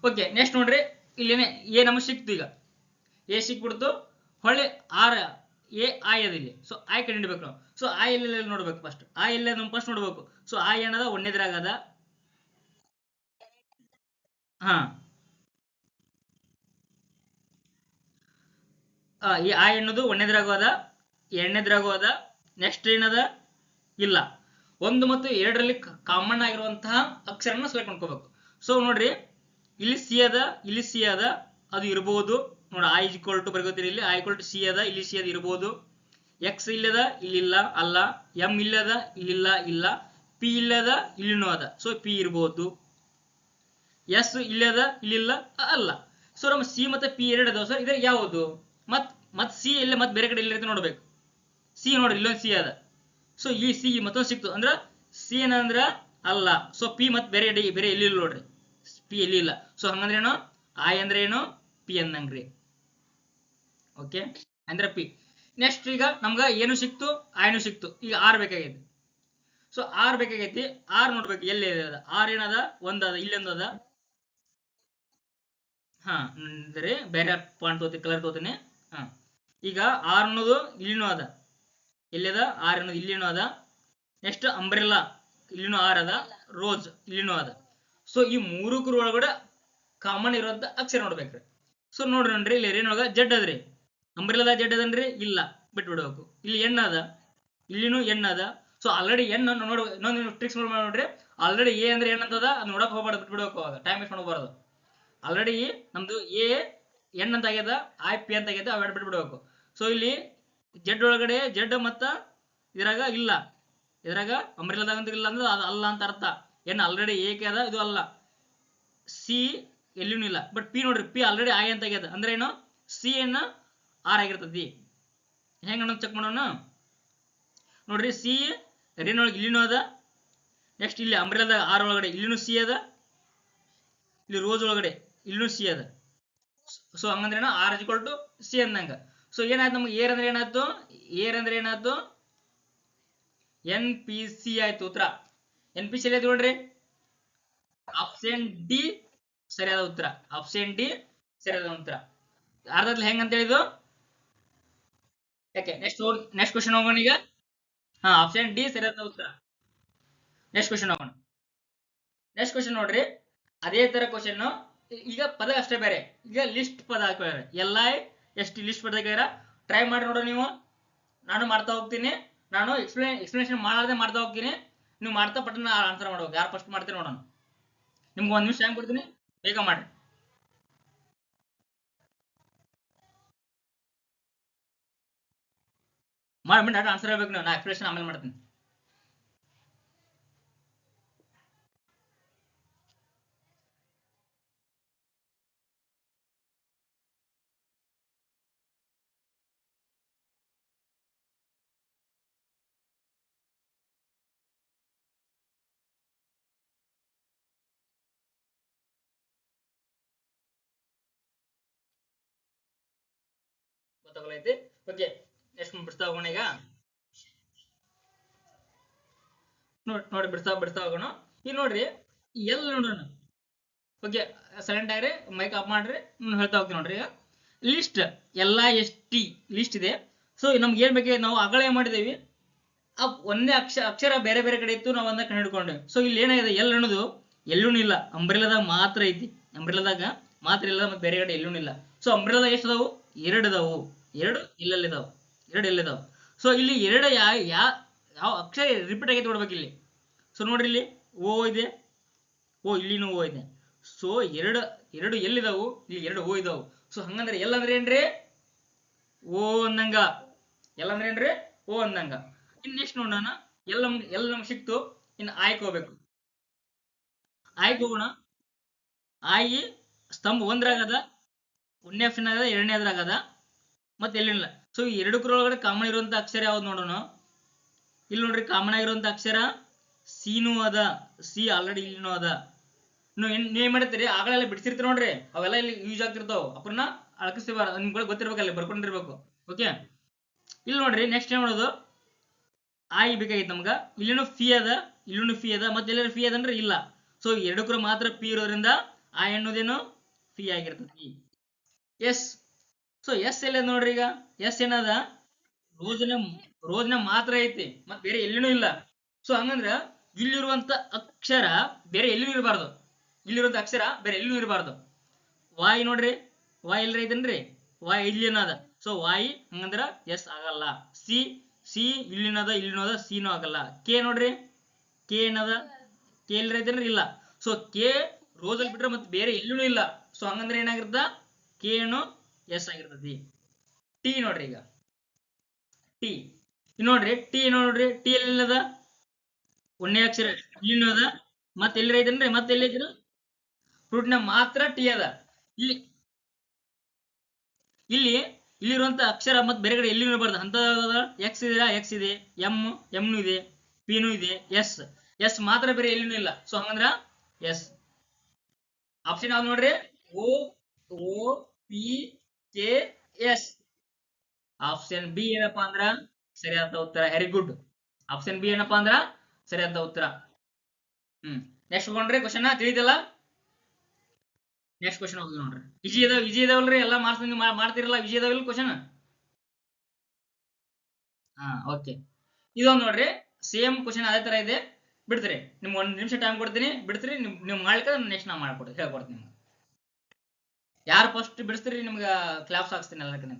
ಓಕೆ, ನೆಕ್ಸ್ಟ್ ನೋಡ್ರಿ, ಇಲ್ಲೇನೆ ಎ ನಮಗೆ ಸಿಕ್ತು. ಈಗ ಎ ಸಿಕ್ಬಿಡ್ತು, ಹೊಳ್ಳಿ ಆರ್ ಎ ಐ ಅದ ಇಲ್ಲಿ. ಸೊ ಐ ಕಂಡುಹಿಡಿಬೇಕು ನಾವು. ಸೊ ಐ ಎಲ್ಲ ನೋಡ್ಬೇಕು, ಫಸ್ಟ್ ಐ ಎಲ್ಲ ನಮ್ ಫಸ್ಟ್ ನೋಡ್ಬೇಕು. ಸೊ ಐ ಏನದ 1ನೇದ್ರಾಗ ಅದ. ಈ ಐ ಎನ್ನುವುದು 1ನೇದ್ರಾಗೂ ಅದ, 2ನೇದ್ರಾಗೂ ಅದ. ನೆಕ್ಸ್ಟ್ ಏನದ, ಇಲ್ಲ 1 ಮತ್ತು 2ರಲ್ಲಿ ಕಾಮನ್ ಆಗಿರುವಂತಹ ಅಕ್ಷರನ ಸೆಲೆಕ್ಟ್ ಮಾಡ್ಕೋಬೇಕು. ಸೊ ನೋಡ್ರಿ, ಇಲ್ಲಿ ಸಿ ಅದ, ಇಲ್ಲಿ ಸಿ ಅದ, ಅದು ಇರಬಹುದು ನೋಡಿ. ಐ ಈಕ್ವಲ್ ಟು ಬರ್ಕೋತೀರಿ, ಇಲ್ಲಿ ಐ ಈಕ್ವಲ್ ಟು ಸಿ ಅದ, ಇಲ್ಲಿ ಸಿ ಅದ ಇರಬಹುದು. ಎಕ್ಸ್ ಇಲ್ಲದ, ಇಲ್ಲಿಲ್ಲ ಅಲ್ಲ. ಎಂ ಇಲ್ಲದ, ಇಲ್ಲಿಲ್ಲ ಇಲ್ಲ. ಪಿ ಇಲ್ಲದ, ಇಲ್ಲಿನೂ ಅದ. ಸೊ ಪಿ ಇರಬಹುದು. ಎಸ್ ಇಲ್ಲದ, ಇಲ್ಲಿಲ್ಲ ಅಲ್ಲ. ಸೊ ನಮ್ಮ ಸಿ ಮತ್ತೆ ಪಿ ಎರಡು ಅದಾವ ಸರ್, ಇದ್ರ ಯಾವುದು ಮತ್ ಸಿ ಎಲ್ಲ ಮತ್ತೆ ಬೇರೆ ಕಡೆ ಎಲ್ಲಿರುತ್ತೆ ನೋಡ್ಬೇಕು. ಸಿ ನೋಡ್ರಿ, ಇಲ್ಲೊಂದು ಸಿ ಅದ. ಸೊ ಈ ಸಿ ಮತ್ತೊಂದು ಸಿಕ್ತು ಅಂದ್ರ ಸಿ ಏನಂದ್ರ ಅಲ್ಲ. ಸೊ ಪಿ ಮತ್ತೆ ಬೇರೆ ಎಲ್ಲಿ ಇಲ್ಲ ನೋಡ್ರಿ, ಪಿ ಎಲ್ಲಿ ಇಲ್ಲ. ಸೊ ಹಂಗಂದ್ರೆ ಏನು, ಐ ಅಂದ್ರೆ ಏನು, ಪಿ ಅಂದಂಗ್ರಿ. ಓಕೆ, ಅಂದ್ರೆ ಪಿ. ನೆಕ್ಸ್ಟ್ ಈಗ ನಮ್ಗ ಏನು ಸಿಕ್ತು, ಐನು ಸಿಕ್ತು. ಈಗ ಆರ್ ಬೇಕಾಗೈತಿ. ಸೊ ಆರ್ ಬೇಕಾಗೈತಿ, ಆರ್ ನೋಡ್ಬೇಕು ಎಲ್ಲಿ ಅದ. ಆರ್ ಏನದ, ಒಂದದ, ಇಲ್ಲೊಂದದ. ಅಂದ್ರೆ ಬೇರೆ ಪಾಯಿಂಟ್ ತೋತೀನಿ, ಕಲರ್ ತೋತೀನಿ. ಈಗ ಆರ್ ಅನ್ನೋದು ಇಲ್ಲಿನೂ ಅದ, ಎಲ್ಲಿದ ಆರ್ ಅನ್ನೋದು ಇಲ್ಲಿನೂ ಅದ. ನೆಕ್ಸ್ಟ್ ಅಂಬ್ರೆಲ್ಲಾ ಇಲ್ಲಿನೂ ಆರ್ ಅದ, ರೋಸ್ ಇಲ್ಲಿನೂ ಅದ. ಸೊ ಈ ಮೂರಕ್ಕೂ ಒಳಗಡೆ ಕಾಮನ್ ಇರುವಂತ ಅಕ್ಷರ ನೋಡ್ಬೇಕ್ರಿ. ಸೊ ನೋಡ್ರಿ ಇಲ್ಲಿ ರೇನೊಳಗ ಜಡ್ ಅದ್ರಿ, ಅಂಬ್ರೆಲ್ಲಾ ಜಡ್ ಅದನ್ರಿ ಇಲ್ಲ, ಬಿಟ್ಬಿಡ್ಬೇಕು. ಇಲ್ಲಿ ಎಣ್ಣ ಅದ, ಇಲ್ಲಿನೂ ಎಣ್ಣ ಅದ. ಸೊ ಆಲ್ರೆಡಿ ಎನ್ ನೋಡಿ ಇನ್ನೊಂದು ಟ್ರಿಕ್ಸ್ ನೋಡ್ರಿ, ಆಲ್ರೆಡಿ ಎ ಅಂದ್ರೆ ಏನಂತದ ಅದು ನೋಡಕ್ ಹೋಗ್ಬಾರ್ದು, ಬಿಟ್ಬಿಡ್ಬೇಕು, ಅವಾಗ ಟೈಮ್ ವೇಸ್ಟ್ ಮಾಡಬಾರ್ದು. ಆಲ್ರೆಡಿ ನಮ್ದು ಎ ಎನ್ ಅಂತ ಆಗ್ಯದ, ಐ ಪಿ ಅಂತ ಆಗ್ಯದ, ಅವೆರಡು ಬಿಟ್ಬಿಡ್ಬೇಕು. ಸೊ ಇಲ್ಲಿ ಜೆಡ್ ಒಳಗಡೆ ಜೆಡ್ ಮತ್ತ ಇದ್ರಾಗ ಇಲ್ಲ, ಇದ್ರಾಗ ಅಂಬ್ರೆಲಾದಾಗ ಇಲ್ಲ ಅಂದ್ರೆ ಅದು ಅಲ್ಲ ಅಂತ ಅರ್ಥ. ಎನ್ ಆಲ್ರೆಡಿ ಏಕೆ ಅದ, ಇದು ಅಲ್ಲ. ಸಿ ಎಲ್ಲಿನೂ ಇಲ್ಲ. ಬಟ್ ಪಿ ನೋಡ್ರಿ, ಪಿ ಆಲ್ರೆಡಿ ಐ ಅಂತ ಆಗ್ಯದ, ಅಂದ್ರೆ ಏನು ಸಿ ಎನ್ ಆರ್ ಆಗಿರ್ತತಿ. ಹೆಂಗ ಅನ್ನೋದು ಚೆಕ್ ಮಾಡೋಣ ನೋಡ್ರಿ. ಸಿ ರೇನ್ ಒಳಗೆ ಇಲ್ಲಿನೂ ಅದ, ನೆಕ್ಸ್ಟ್ ಇಲ್ಲಿ ಅಂಬ್ರೆಲಾದಾಗ ಆರ್ ಒಳಗಡೆ ಇಲ್ಲಿನೂ ಸಿ ಅದ, ಇಲ್ಲಿ ರೋಸ್ ಒಳಗಡೆ ಇಲ್ಲಿನೂ ಸಿ ಅದ. ಸೊ ಹಂಗಂದ್ರೆ R is equal to C ಅಂದಂಗ. ಸೊ ಏನಾಯ್ತು ನಮ್ಗೆ ಏರ್ ಅಂದ್ರೆ ಏನಾಯ್ತು, ಏರ್ ಅಂದ್ರೆ ಏನಾಯ್ತು ಎನ್ ಪಿ ಸಿ ಆಯ್ತು ಉತ್ತರ. ಎನ್ ಪಿ ಸಿ ಆಯ್ತು ನೋಡ್ರಿ, ಆಪ್ಷನ್ ಡಿ ಸರಿಯಾದ ಉತ್ತರ. ಆಪ್ಷನ್ ಡಿ ಸರಿಯಾದ ಉತ್ತರ. ಅರ್ಧದಲ್ಲಿ ಹೆಂಗಂತ ಹೇಳಿದ್ದು ಯಾಕೆ. ನೆಕ್ಸ್ಟ್ ಕ್ವಶನ್ ಹೋಗೋಣ ಈಗ. ಹಾ, ಆಪ್ಷನ್ ಡಿ ಸರಿಯಾದ ಉತ್ತರ. ನೆಕ್ಸ್ಟ್ ಕ್ವಶನ್ ಹೋಗೋಣ. ನೆಕ್ಸ್ಟ್ ಕ್ವಶನ್ ನೋಡ್ರಿ, ಅದೇ ತರ ಕ್ವಶನ್, ಈಗ ಪದ ಅಷ್ಟೇ ಬೇರೆ. ಈಗ ಲಿಸ್ಟ್ ಪದ ಹಾಕಿದ್ದಾರೆ, L I S T list ಪದ ಹಾಕಿದಾರ. ಟ್ರೈ ಮಾಡಿ ನೋಡೋ ನೀವು, ನಾನು ಮಾಡ್ತಾ ಹೋಗ್ತೀನಿ. ನಾನು ಎಕ್ಸ್ಪ್ಲನೇಷನ್ ಮಾಡದೆ ಮಾಡ್ತಾ ಹೋಗ್ತೀನಿ, ನೀವು ಮಾಡ್ತಾ ಪಟ್ಟಣ ಆನ್ಸರ್ ಮಾಡ್ಬೇಕು. ಯಾರು ಫಸ್ಟ್ ಮಾಡ್ತೀನಿ ನೋಡೋಣ. ನಿಮ್ಗೆ ಒಂದ್ ನಿಮಿಷ ಟೈಮ್ ಕೊಡ್ತೀನಿ, ಬೇಗ ಮಾಡಿ. ಮಾಡ್ಬಿಟ್ಟು ಆನ್ಸರ್ ಹೇಳ್ಬೇಕು ನೀವು, ನಾ ಎಕ್ಸ್ಪ್ಲನೇಷನ್ ಆಮೇಲೆ ಮಾಡ್ತೀನಿ. ಗೊತ್ತಾಗಲೈತಿ. ಓಕೆ, ನೆಕ್ಸ್ಟ್ ಬಿಡ್ತಾ ಹೋಗೋಣ ಈಗ. ನೋಡಿ ಬಿಡ್ತಾ ಹೋಗೋಣ. ಈಗ ನೋಡ್ರಿ, ಎಲ್ ನೋಡೋಣ. ಓಕೆ, ಸೈಲೆಂಟ್ ಆಗ್ರಿ, ಮೈಕ್ ಆಫ್ ಮಾಡ್ರಿ, ಹೇಳ್ತಾ ಹೋಗ್ತೀನಿ ನೋಡ್ರಿ. ಈಗ list L I S T list ಇದೆ. ಸೊ ನಮ್ಗೆ ಏನ್ ಬೇಕಾಗಿ ನಾವು ಅಗಳ ಏನ್ ಮಾಡಿದೇವಿ, ಆ ಒಂದೇ ಅಕ್ಷರ ಬೇರೆ ಬೇರೆ ಕಡೆ ಇತ್ತು, ನಾವು ಒಂದೇ ಕಂಡು ಹಿಡ್ಕೊಂಡೇವಿ. ಸೊ ಇಲ್ಲಿ ಏನಾಗಿದೆ, ಎಲ್ ಅನ್ನೋದು ಎಲ್ಲೂ ಇಲ್ಲ, ಅಂಬ್ರೆಲಾದಾಗ ಮಾತ್ರ ಐತಿ. ಅಂಬ್ರೆಲಾದಾಗ ಮಾತ್ರ ಇಲ್ಲ, ಮತ್ತೆ ಬೇರೆ ಕಡೆ ಎಲ್ಲೂ ಇಲ್ಲ. ಸೊ ಅಂಬ್ರೆಲಾದಾಗ ಎಷ್ಟು ಅದಾವು, ಎರಡು ಅದಾವು. ಎರಡು ಇಲ್ಲಲ್ಲಿದಾವು, ಎರಡು ಎಲ್ಲಿದಾವು. ಸೊ ಇಲ್ಲಿ ಎರಡು ಯಾವ ಅಕ್ಷರ ರಿಪೀಟ್ ಆಗೈತೆ ನೋಡ್ಬೇಕು ಇಲ್ಲಿ. ಸೊ ನೋಡ್ರಿ, ಇಲ್ಲಿ ಓ ಇದೆ, ಓ ಇಲ್ಲಿನೂ ಓ ಇದೆ. ಸೊ ಎರಡು ಎಲ್ಲಿದಾವು, ಇಲ್ಲಿ ಎರಡು ಓ ಇದಾವು. ಸೊ ಹಂಗಂದ್ರೆ ಎಲ್ ಅಂದ್ರೆ ಏನ್ರಿ, ಓ ಅಂದಂಗ. ಎಲ್ ಅಂದ್ರೆ ಏನ್ರಿ, ಓ ಅಂದಂಗ. ಇನ್ ನೆಕ್ಸ್ಟ್ ನೋಡೋಣ, ಎಲ್ ನಮ್ಗೆ ಸಿಕ್ತು. ಇನ್ನು ಆಯ್ಕೆ ಹೋಗ್ಬೇಕು. ಆಯ್ಕೆ ಹೋಗೋಣ. ಆಯಿ ಸ್ತಂಭ ಒಂದ್ರಾಗದ, ಒಂದನೇ ಆಪ್ಷನ್ ಆಗದ, ಎರಡನೇದ್ರಾಗದ, ಮತ್ತೆ ಎಲ್ಲಿಲ್ಲ. ಸೊ ಈ ಎರಡಕ್ರೊಳಗಡೆ ಕಾಮನ್ ಇರುವಂತ ಅಕ್ಷರ ಯಾವ್ದು ನೋಡೋಣ. ಇಲ್ಲಿ ನೋಡ್ರಿ, ಕಾಮನ್ ಆಗಿರುವಂತ ಅಕ್ಷರ ಸಿನೂ ಅದ, ಸಿ ಆಲ್ರೆಡಿ ಇಲ್ಲಿನೂ ಅದ. ನೀವ್ ಮಾಡ್ತೀರಿ, ಆಗಲೆಲ್ಲ ಬಿಡ್ಸಿರ್ತೀರಿ ನೋಡ್ರಿ, ಅವೆಲ್ಲ ಇಲ್ಲಿ ಯೂಸ್ ಆಗ್ತಿರ್ತಾವ. ಅಪ್ಪನ್ನ ಅಳಕಿಸ್ತಿಬಾರ, ನಿಮ್ಗೆ ಗೊತ್ತಿರ್ಬೇಕಲ್ಲಿ, ಬರ್ಕೊಂಡಿರ್ಬೇಕು. ಓಕೆ, ಇಲ್ಲಿ ನೋಡ್ರಿ, ನೆಕ್ಸ್ಟ್ ಏನ್ ಮಾಡೋದು, ಆಯ್ ಬೇಕಾಗಿತ್ತು ನಮ್ಗ. ಇಲ್ಲಿನೂ ಫಿ ಅದ, ಇಲ್ಲಿನೂ ಫಿ ಅದ, ಮತ್ತೆ ಎಲ್ಲರೂ ಫಿ ಅದಂದ್ರೆ ಇಲ್ಲ. ಸೊ ಎರಡಕ್ಕೂ ಮಾತ್ರ ಪಿ ಇರೋದ್ರಿಂದ ಆ ಎನ್ನುವುದೇನು ಫಿ ಆಗಿರ್ತತಿ. ಎಸ್. ಸೊ ಎಸ್ ಎಲ್ಲ ನೋಡ್ರಿ, ಈಗ ಎಸ್ ಏನದ, ರೋಜ್ನ ಮಾತ್ರ ಐತಿ, ಮತ್ತೆ ಬೇರೆ ಎಲ್ಲಿನೂ ಇಲ್ಲ. ಸೊ ಹಂಗಂದ್ರ ಇಲ್ಲಿರುವಂತ ಅಕ್ಷರ ಬೇರೆ ಎಲ್ಲಿನೂ ಇರಬಾರ್ದು, ಇಲ್ಲಿರುವಂತ ಅಕ್ಷರ ಬೇರೆ ಎಲ್ಲಿನೂ ಇರಬಾರ್ದು. ವಾಯ್ ನೋಡ್ರಿ, ವಾಯ್ ಎಲ್ರಿ ಐತನ್ರಿ, ವಾಯ್ ಇಲ್ಲಿ ಏನದ. ಸೊ ವಾಯ್ ಹಂಗಂದ್ರ ಎಸ್ ಆಗಲ್ಲ. ಸಿ ಇಲ್ಲಿನೂ ಅದ, ಸಿನೂ ಆಗಲ್ಲ. ಕೆ ನೋಡ್ರಿ, ಕೆ ಏನದ, ಕೆ ಎಲ್ರಿ ಐತನ್ರಿ, ಇಲ್ಲ. ಸೊ ಕೆ ರೋಜಲ್ಲಿ ಬಿಟ್ರೆ ಮತ್ತೆ ಬೇರೆ ಎಲ್ಲಿನೂ ಇಲ್ಲ. ಸೊ ಹಂಗಂದ್ರೆ ಏನಾಗಿರ್ತ, ಕೆ ಏನು ಎಸ್ ಆಗಿರ್ತತಿ. ಟಿ ನೋಡ್ರಿ, ಈಗ ಟಿ ನೋಡ್ರಿ, ಟಿ ನೋಡ್ರಿ, ಟಿ ಎಲ್ಲಿಲ್ಲದ, ಒಂದೇ ಅಕ್ಷರ ಇಲ್ಲಿನೂ ಅದ, ಮತ್ತೆ ಎಲ್ಲಿ ಐತನ್ರಿ, ಮತ್ತೆ ಎಲ್ಲಿ ಐತಿನ ಫ್ರೂಟ್ನ ಮಾತ್ರ ಟಿ ಅದ. ಇಲ್ಲಿ ಇಲ್ಲಿ ಇಲ್ಲಿರುವಂತ ಅಕ್ಷರ ಮತ್ತೆ ಬೇರೆ ಕಡೆ ಎಲ್ಲಿ ಇರಬಾರ್ದು ಅಂತ. ಎಕ್ಸ್ ಇದೆ, ಎಕ್ಸ್ ಇದೆ, ಎಮ್ನು ಇದೆ, ಪಿನೂ ಇದೆ, ಎಸ್ ಮಾತ್ರ ಬೇರೆ ಎಲ್ಲಿನೂ ಇಲ್ಲ. ಸೊ ಹಂಗಂದ್ರ ಎಸ್. ಆಪ್ಷನ್ ಯಾವ್ದು ನೋಡ್ರಿ, O O P K S. Option B ಏನಪ್ಪಾ ಅಂದ್ರ ಸರಿಯಾದ ಉತ್ತರ. Very good. ಆಪ್ಷನ್ ಬಿ ಏನಪ್ಪಾ ಅಂದ್ರ ಸರಿಯಾದ ಉತ್ತರ. ನೆಕ್ಸ್ಟ್ ಹೋಗೋಣ್ರಿ, ಕ್ವಶನ್ ತಿಳಿದಲ್ಲ. ನೆಕ್ಸ್ಟ್ ಕ್ವಶನ್ ಹೋಗಿ ನೋಡ್ರಿ. ವಿಜಿ ಇದಾವಲ್ರಿ, ಎಲ್ಲಾ ಮಾರ್ಕ್ಸ್ ನೀವು ಮಾಡ್ತಿರಲ್ಲ, ವಿಜಿ ಇದಾವಿಲ್ಲ ಕ್ವಶನ್. ಹಾ, ಓಕೆ. ಇದೊಂದು ನೋಡ್ರಿ, ಸೇಮ್ ಕ್ವಶನ್ ಅದೇ ತರ ಇದೆ. ಬಿಡ್ತೀರಿ, ನಿಮ್ಗೆ 1 ನಿಮಿಷ ಟೈಮ್ ಕೊಡ್ತೀನಿ, ಬಿಡ್ತೀರಿ. ನೀವು ಮಾಡ್ಲಿಕ್ಕೆ ನೆಕ್ಸ್ಟ್ ನಾ ಮಾಡ್ಕೊಡ್ತೀನಿ, ಹೇಳ್ಕೊಡ್ತೀನಿ ನಿಮ್ಗೆ. ಯಾರು ಫಸ್ಟ್ ಬಿಡಿಸ್ತೀರಿ ನಿಮ್ಗೆ ಕ್ಲಾಪ್ಸ್ ಹಾಕ್ಸ್ತೀನಿ ಎಲ್ಲಕ್ಕೆ.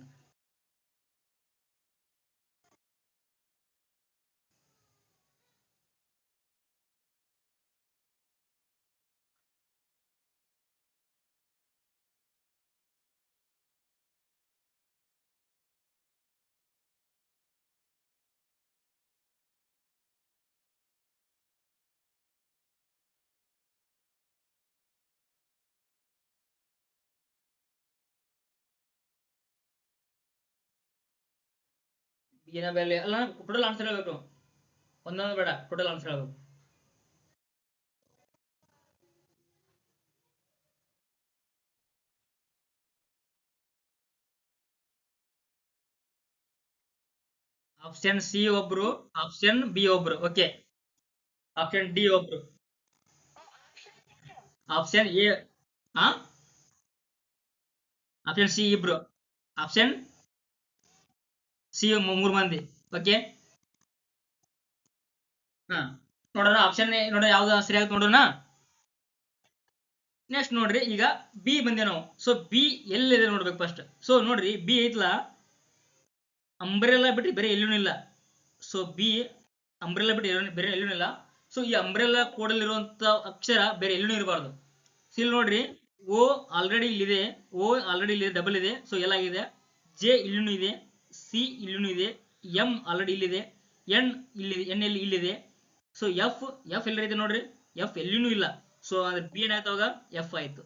ಈಗಿನ ಬೆಲೆ ಅಲ್ಲ, ಟೋಟಲ್ ಆನ್ಸರ್ ಹೇಳ್ಬೇಕು, ಒಂದೊಂದು ಬೇಡ, ಟೋಟಲ್ ಆನ್ಸರ್ ಹೇಳ್ಬೇಕು. ಆಪ್ಷನ್ ಸಿ ಒಬ್ರು, ಆಪ್ಷನ್ ಬಿ ಒಬ್ರು, ಓಕೆ. ಆಪ್ಷನ್ ಡಿ ಒಬ್ರು, ಆಪ್ಷನ್ ಎ, ಹಾ, ಆಪ್ಷನ್ ಸಿ ಇಬ್ರು, ಆಪ್ಷನ್ ಸಿ ಮೂರ್ ಮಂದಿ, ಓಕೆ. ಹಾ, ನೋಡೋಣ ಆಪ್ಷನ್ ನೋಡೋಣ ಯಾವ್ದು ಸರಿಯಾಗಿ ನೋಡೋಣ. ನೆಕ್ಸ್ಟ್ ನೋಡ್ರಿ, ಈಗ ಬಿ ಬಂದೆ ನಾವು. ಸೊ ಬಿ ಎಲ್ಲಿದೆ ನೋಡ್ಬೇಕು ಫಸ್ಟ್. ಸೊ ನೋಡ್ರಿ, ಬಿ ಐತ್ಲಾ, ಅಂಬ್ರೆಲ್ಲ ಬಿಟ್ಟು ಬೇರೆ ಎಲ್ಲೂ ಇಲ್ಲ. ಸೊ ಬಿ ಅಂಬ್ರೆಲ್ಲ ಬಿಟ್ಟು ಬೇರೆ ಎಲ್ಲೂ ಇಲ್ಲ. ಸೊ ಈ ಅಂಬ್ರೆಲ್ಲ ಕೋಡಲ್ಲಿರುವಂತ ಅಕ್ಷರ ಬೇರೆ ಎಲ್ಲೂ ಇರಬಾರ್ದು. ಇಲ್ಲಿ ನೋಡ್ರಿ, ಓ ಆಲ್ರೆಡಿ ಇಲ್ಲಿದೆ, ಓ ಆಲ್ರೆಡಿ ಇಲ್ಲಿದೆ, ಡಬಲ್ ಇದೆ, ಸೊ ಎಲ್ಲ ಆಗಿದೆ. ಜೆ ಇಲ್ಲೂ ಇದೆ, ಸಿ ಇಲ್ಲೂ ಇದೆ, ಎಂ ಆಲ್ರೆಡಿ ಇಲ್ಲಿದೆ, ಎನ್ ಇಲ್ಲಿದೆ, ಎನ್ ಎಲ್ಲಿ ಇಲ್ಲಿದೆ. ಸೊ ಎಫ್, ಎಫ್ ಎಲ್ಲೈತೆ ನೋಡ್ರಿ, ಎಫ್ ಎಲ್ಲಿನೂ ಇಲ್ಲ. ಸೊ ಅಂದ್ರೆ ಬಿ ಏನಾಯ್ತು ಅವಾಗ, ಎಫ್ ಆಯ್ತು.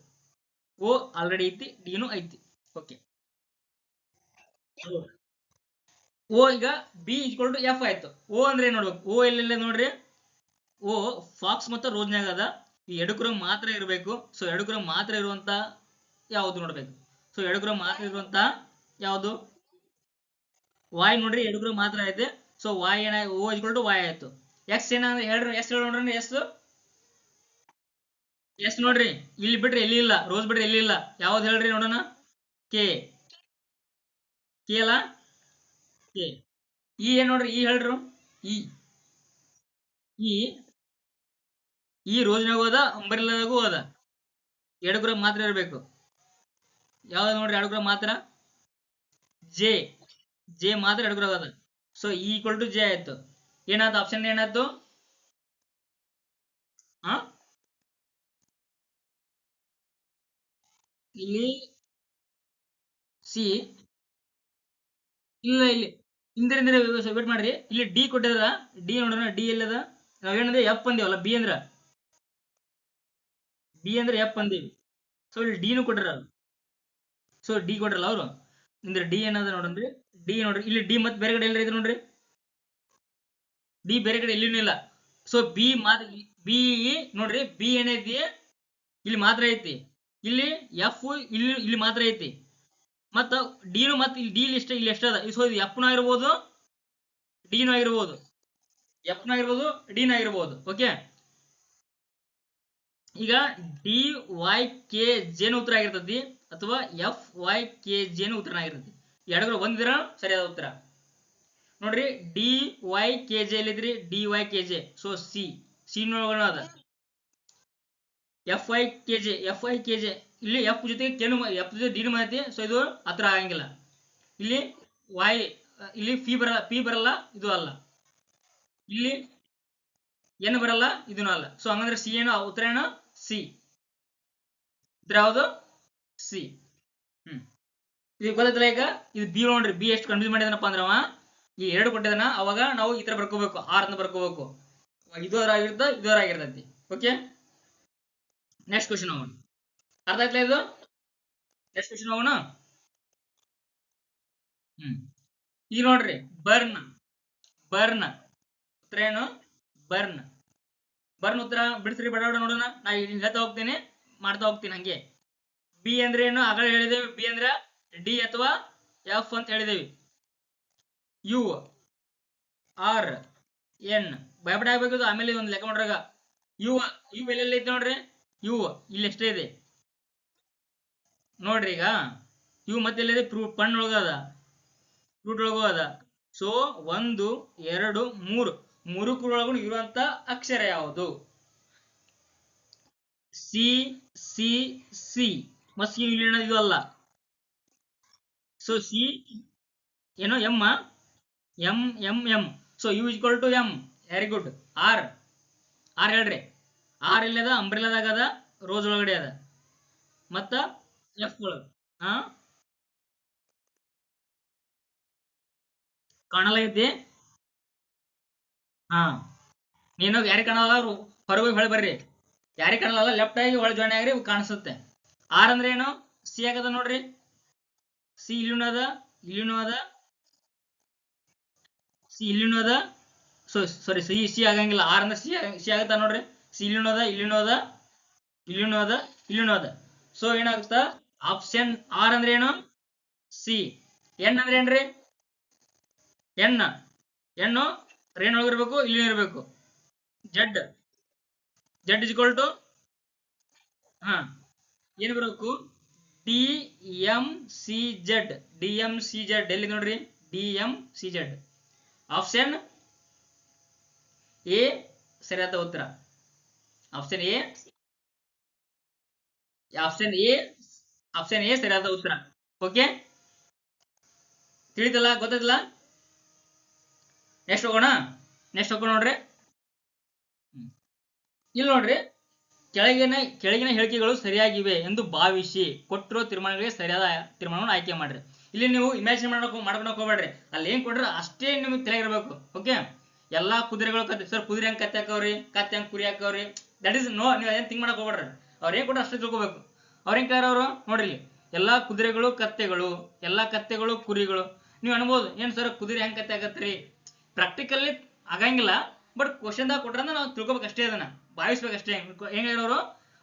ಓ ಆಲ್ರೆಡಿ ಐತಿ, ಡಿನೂ ಐತಿ, ಓಕೆ. ಓ ಈಗ ಬಿ ಈಕ್ವಲ್ ಟು ಎಫ್ ಆಯ್ತು. ಓ ಅಂದ್ರೆ ಏನ್ ನೋಡ್ಬೇಕು, ಓ ಎಲ್ಲೆಲ್ಲ ನೋಡ್ರಿ, ಓ ಫಾಕ್ಸ್ ಮತ್ತು ರೋಜ್ನಾಗ ಅದ. ಈ ಎಡಕುರ ಮಾತ್ರ ಇರಬೇಕು. ಸೊ ಎಡಕುರ ಮಾತ್ರ ಇರುವಂತ ಯಾವ್ದು ನೋಡ್ಬೇಕು. ಸೊ ಎಡಕುರ ಮಾತ್ರ ಇರುವಂತ ಯಾವ್ದು, ವಾಯ್ ನೋಡ್ರಿ, ಎಡಕುರ ಮಾತ್ರ ಐತೆ. ಸೊ ವಾಯ್ ಏನ, ಓ ಈಕ್ವಲ್ ಟು ವಾಯ್ ಆಯ್ತು. ಎಕ್ಸ್ ಏನಂದ್ರೆ ಹೇಳ್ರಿ, ಎಸ್ ಹೇಳಿ ನೋಡ್ರಿ, ಎಸ್, ಎಸ್ ನೋಡ್ರಿ, ಇಲ್ಲಿ ಬಿಟ್ರೆ ಎಲ್ಲಿ ಇಲ್ಲ, ರೋಸ್ ಬಿಟ್ರೆ ಎಲ್ಲಿ ಇಲ್ಲ, ಯಾವ್ದು ಹೇಳ್ರಿ ನೋಡೋಣ. ಕೆ, ಕೆ ಅಲ್ಲ, ಕೆ. ಈ ಏನ್ ನೋಡ್ರಿ, ಈ ಹೇಳ್ರು, ಈ, ಈ, ಈ ರೋಜ್ನಾಗೂ ಹೋದ, ಅಂಬರಿಲ್ಲದಾಗೂ ಹೋದ. ಎಡಗುರ ಮಾತ್ರ ಇರಬೇಕು. ಯಾವ್ದು ನೋಡ್ರಿ ಎಡಗುರ ಮಾತ್ರ, ಜೆ, ಜೆ ಮಾತ್ರ ಎಡಗುರ ಅದ. ಸೊ ಈಕ್ವಲ್ ಟು ಜೆ ಆಯ್ತು. ಏನಾಯ್ತು ಆಪ್ಷನ್, ಏನಾಯ್ತು, ಹಾ, ಇಲ್ಲಿ ಸಿ ಇಲ್ಲ, ಇಲ್ಲಿ ಇಂದ್ರ ವೇಟ್ ಮಾಡ್ರಿ, ಇಲ್ಲಿ ಡಿ ಕೊಟ್ಟಿದ್ರ, ಡಿ ನೋಡೋಣ, ಡಿ ಎಲ್ಲದ. ನಾವೇನಂದ್ರೆ ಎಫ್ ಅಂದೇವಲ್ಲ, ಬಿ ಅಂದ್ರ, ಬಿ ಅಂದ್ರೆ ಎಫ್ ಅಂದೀವಿ. ಸೊ ಇಲ್ಲಿ ಡಿನು ಕೊಟ್ಟಾರ, ಸೊ ಡಿ ಕೊಟ್ರಲ್ಲ ಅವರು, ಅಂದ್ರೆ ಡಿ ಏನದ ನೋಡ್ರಿ, ಡಿ ನೋಡ್ರಿ, ಇಲ್ಲಿ ಡಿ ಮತ್ತೆ ಬೇರೆ ಕಡೆ ಎಲ್ಲ ಐತೆ ನೋಡ್ರಿ, ಡಿ ಬೇರೆ ಕಡೆ ಎಲ್ಲಿನೂ ಇಲ್ಲ. ಸೊ ಬಿ ಮಾತ್ರ, ಬಿ ನೋಡ್ರಿ, ಬಿ ಏನೈತಿ, ಇಲ್ಲಿ ಮಾತ್ರ ಐತಿ. ಇಲ್ಲಿ ಎಫ್ ಇಲ್ಲಿ ಇಲ್ಲಿ ಮಾತ್ರ ಐತಿ. ಮತ್ತ ಡಿನು ಮತ್ತೆ ಇಲ್ಲಿ ಡಿ ಇಲ್ಲಿ ಎಷ್ಟದ, ಸೊ ಇದು ಎಫ್ ನ ಆಗಿರ್ಬೋದು, ಡಿನೂ ಆಗಿರ್ಬೋದು, ಎಫ್ ನ ಆಗಿರ್ಬೋದು, ಡಿನ ಆಗಿರ್ಬೋದು, ಓಕೆ. ಈಗ ಡಿ ವೈ ಕೆ ಜೆನು ಉತ್ತರ ಆಗಿರ್ತತಿ, ಅಥವಾ ಎಫ್ ವೈ ಕೆ ಜೆನು ಉತ್ತರ ಆಗಿರ್ತತಿ. ಎರಡರ ಒಂದಿರ ಸರಿಯಾದ ಉತ್ತರ ನೋಡ್ರಿ. ಡಿ ವೈ ಕೆ ಜೆ ಎಲ್ಲಿದ್ರಿ, D Y K J, so C, C ನೋಡೋಣ ಅದ. F I K J, F I K J, ಇಲ್ಲಿ ಎಫ್ ಜೊತೆಗೆ ಕೆನು, ಎಫ್ ಜೊತೆ ಡಿನು ಮಾಹಿತಿ, ಸೊ ಇದು ಹತ್ರ ಆಗಂಗಿಲ್ಲ. ಇಲ್ಲಿ ವೈ, ಇಲ್ಲಿ ಫಿ ಬರಲ್ಲ, ಪಿ ಬರಲ್ಲ, ಇದು ಅಲ್ಲ. ಇಲ್ಲಿ ಎನ್ ಬರಲ್ಲ, ಇದೂ ಅಲ್ಲ. ಸೊ ಹಂಗಂದ್ರೆ ಸಿ ಏನು ಉತ್ತರ, ಏನು ಸಿ ಉತ್ತರ ಯಾವುದು, ಸಿ. ಇದು ಗೊತ್ತಾಯ್ತಲ್ಲ. ಈಗ ಇದು ಬಿ ನೋಡ್ರಿ, ಬಿ ಎಷ್ಟು ಕನ್ಫ್ಯೂಸ್ ಮಾಡಿದನಪ್ಪ ಅಂದ್ರ, ಅವ ಈ ಎರಡು ಕೊಟ್ಟಿದಾನ, ಅವಾಗ ನಾವು ಈ ತರ ಬರ್ಕೋಬೇಕು, ಆರ್ ಅಂತ ಬರ್ಕೋಬೇಕು. ಇದರಾಗಿರ್ತ, ಇದರಾಗಿರ್ತೈತಿ, ಓಕೆ. ನೆಕ್ಸ್ಟ್ ಕ್ವಶನ್ ಹೋಗೋಣ. ಅರ್ಥ ಆಯ್ತಲ್ಲ ಇದು. ನೆಕ್ಸ್ಟ್ ಕ್ವಶನ್ ಹೋಗೋಣ. ಈಗ ನೋಡ್ರಿ, ಬರ್ನ್, ಬರ್ನ್ ಉತ್ತರ ಏನು, ಬರ್ನ್, ಬರ್ನ್ ಉತ್ತರ ಬಿಡಿಸ್ರಿ ಬಡ ನೋಡೋಣ. ನಾ ಹೇಳ್ತಾ ಹೋಗ್ತೀನಿ, ಮಾಡ್ತಾ ಹೋಗ್ತೀನಿ ಹಂಗೆ. ಬಿ ಅಂದ್ರೆ ಏನು ಆಗಲೇ ಹೇಳಿದೇವಿ, ಬಿ ಅಂದ್ರೆ ಡಿ ಅಥವಾ ಎಫ್ ಅಂತ ಹೇಳಿದೇವಿ. ಯು, ಆರ್, ಎನ್ ಭಯಪಡ ಆಗ್ಬೇಕು, ಆಮೇಲೆ ಒಂದು ಲೆಕ್ಕ ಮಾಡ್ರಾಗ. ಯು, ಯು ಎಲ್ಲೆಲ್ಲ ಐತೆ ನೋಡ್ರಿ, ಯು ಇಲ್ಲಿ ಎಷ್ಟೇ ಇದೆ ನೋಡ್ರಿ. ಈಗ ಯು ಮತ್ತೆ ಎಲ್ಲಿದೆ, ಪಣ್ ಒಳಗದ, ಫ್ರೂಟ್ ಒಳಗೂ ಅದ. ಸೊ 1 2 3 ಮೂರು ಒಳಗೂ ಇರುವಂತ ಅಕ್ಷರ ಯಾವುದು, ಸಿ, ಸಿ, ಸಿ ಮತ್ ಇದು ಅಲ್ಲ. ಸೊ ಸಿ ಏನೋ M, M M M, so U equal to M, very good. R, R ಹೇಳ್ರಿ, ಆರ್ ಇಲ್ಲದ, ಅಂಬ್ರೆಲಾದಾಗ ಅದ, ರೋಸ್ ಒಳಗಡೆ ಅದ, ಮತ್ತ ಎಫ್ ಒಳಗ, ಹಾ ಕಾಣಲ್ಲ ಐತಿ. ಹಾ, ನೀನು ಯಾರಿ ಕಾಣಲ್ಲ, ಹೊರಗೆ ಹೊಳೆ ಬರ್ರಿ, ಯಾರಿ ಕಾಣಲ್ಲ, ಲೆಫ್ಟ್ ಆಗಿ ಹೊಳೆ ಜಾಯ್ನ್ ಆಗ್ರಿ, ಕಾಣಿಸುತ್ತೆ. ಆರ್ ಅಂದ್ರೆ ಏನು, ಸಿ ಆಗದ ನೋಡ್ರಿ, ಸಿ ಇಲ್ಲಿನೂ ಅದ, ಇಲ್ಲಿನೂ ಅದ, ಸಿ ಇಲ್ಲಿನೂ ಅದ. ಸಾರಿ ಸಿ ಆಗಂಗಿಲ್ಲ, ಆರ್ ಅಂದ್ರೆ ಸಿ ಆಗತ್ತ ನೋಡ್ರಿ. ಸಿ ಇಲ್ಲಿನೂ ಅದ, ಇಲ್ಲಿನೂ ಅದ, ಇಲ್ಲಿನೂ ಅದ, ಇಲ್ಲಿನೂ ಅದ. ಸೊ ಏನಾಗುತ್ತಾ ಆಪ್ಷನ್ ಆರ್ ಅಂದ್ರೆ ಏನು? ಸಿ. ಎನ್ ಅಂದ್ರೆ ಏನ್ರಿ? ಹೆಣ್ಣು ರೇಣು ಒಳಗಿರ್ಬೇಕು, ಇಲ್ಲಿ ಇರ್ಬೇಕು. ಜಡ್ ಜಡ್ ಇಸ್ ಈಕ್ವಲ್ ಟು ಹಾ ಏನ್ ಬರಬೇಕು? D M C Z. D M C Z ಎಲ್ಲಿ ನೋಡ್ರಿ? D M C Z. Option A ಸರಿಯಾದ ಉತ್ತರ. Option A option A option A ಸರಿಯಾದ ಉತ್ತರ. ಓಕೆ, ತಿಳಿತಲ್ಲ? ಗೊತ್ತಾಯ್ತಲ್ಲ? ನೆಕ್ಸ್ಟ್ ಹೋಗೋಣ. ನೋಡ್ರಿ. ಇಲ್ಲಿ ನೋಡ್ರಿ, ಕೆಳಗಿನ ಹೇಳಿಕೆಗಳು ಸರಿಯಾಗಿವೆ ಎಂದು ಭಾವಿಸಿ ಕೊಟ್ಟಿರೋ ತೀರ್ಮಾನಗಳಿಗೆ ಸರಿಯಾದ ತೀರ್ಮಾನವನ್ನು ಆಯ್ಕೆ ಮಾಡ್ರಿ. ಇಲ್ಲಿ ನೀವು ಇಮ್ಯಾಜಿನ್ ಮಾಡ್ಕೊಂಡು ಹೋಗ್ಬೇಡ್ರಿ. ಅಲ್ಲಿ ಏನ್ ಕೊಟ್ರೆ ಅಷ್ಟೇ ನಿಮ್ಗೆ ತಲೆಗಿರ್ಬೇಕು. ಓಕೆ, ಎಲ್ಲಾ ಕುದುರೆಗಳು ಕತ್ತೆ. ಸರ್ ಕುದುರೆ ಹೆಂಗ್ ಕತ್ತೆ ಹಾಕವ್ರಿ, ಕತ್ತೆ ಹೆಂಗ್ ಕುರಿ ಹಾಕವ್ರಿ, ದಟ್ ಇಸ್ ನೋ. ನೀವು ಅದೇನ್ ಥಿಂಕ್ ಮಾಡಕ್ ಹೋಗ್ಬೇಡ್ರಿ. ಅವ್ರ ಏನ್ ಕೊಟ್ರೆ ಅಷ್ಟೇ ತಿಳ್ಕೊಬೇಕು. ಅವ್ರ ಹೆಂಗ್ ಕಾಯ್ರ ಅವರು ನೋಡ್ರಿ. ಎಲ್ಲಾ ಕುದುರೆಗಳು ಕತ್ತೆಗಳು, ಎಲ್ಲಾ ಕತ್ತೆಗಳು ಕುರಿಗಳು. ನೀವು ಅನ್ಬೋದು ಏನ್ ಸರ್ ಕುದುರೆ ಹೆಂಗ್ ಕತ್ತೆ ಆಗತ್ರಿ? ಪ್ರಾಕ್ಟಿಕಲ್ಲಿ ಆಗಂಗಿಲ್ಲ, ಬಟ್ ಕ್ವಶನ್ದಾಗ ಕೊಟ್ರಂದ್ರೆ ನಾವು ತಿಳ್ಕೊಬೇಕು ಅಷ್ಟೇ. ಅದನ್ನ ಭಾವಿಸ್ಬೇಕಷ್ಟೇ. ಹೆಂಗಿರೋರು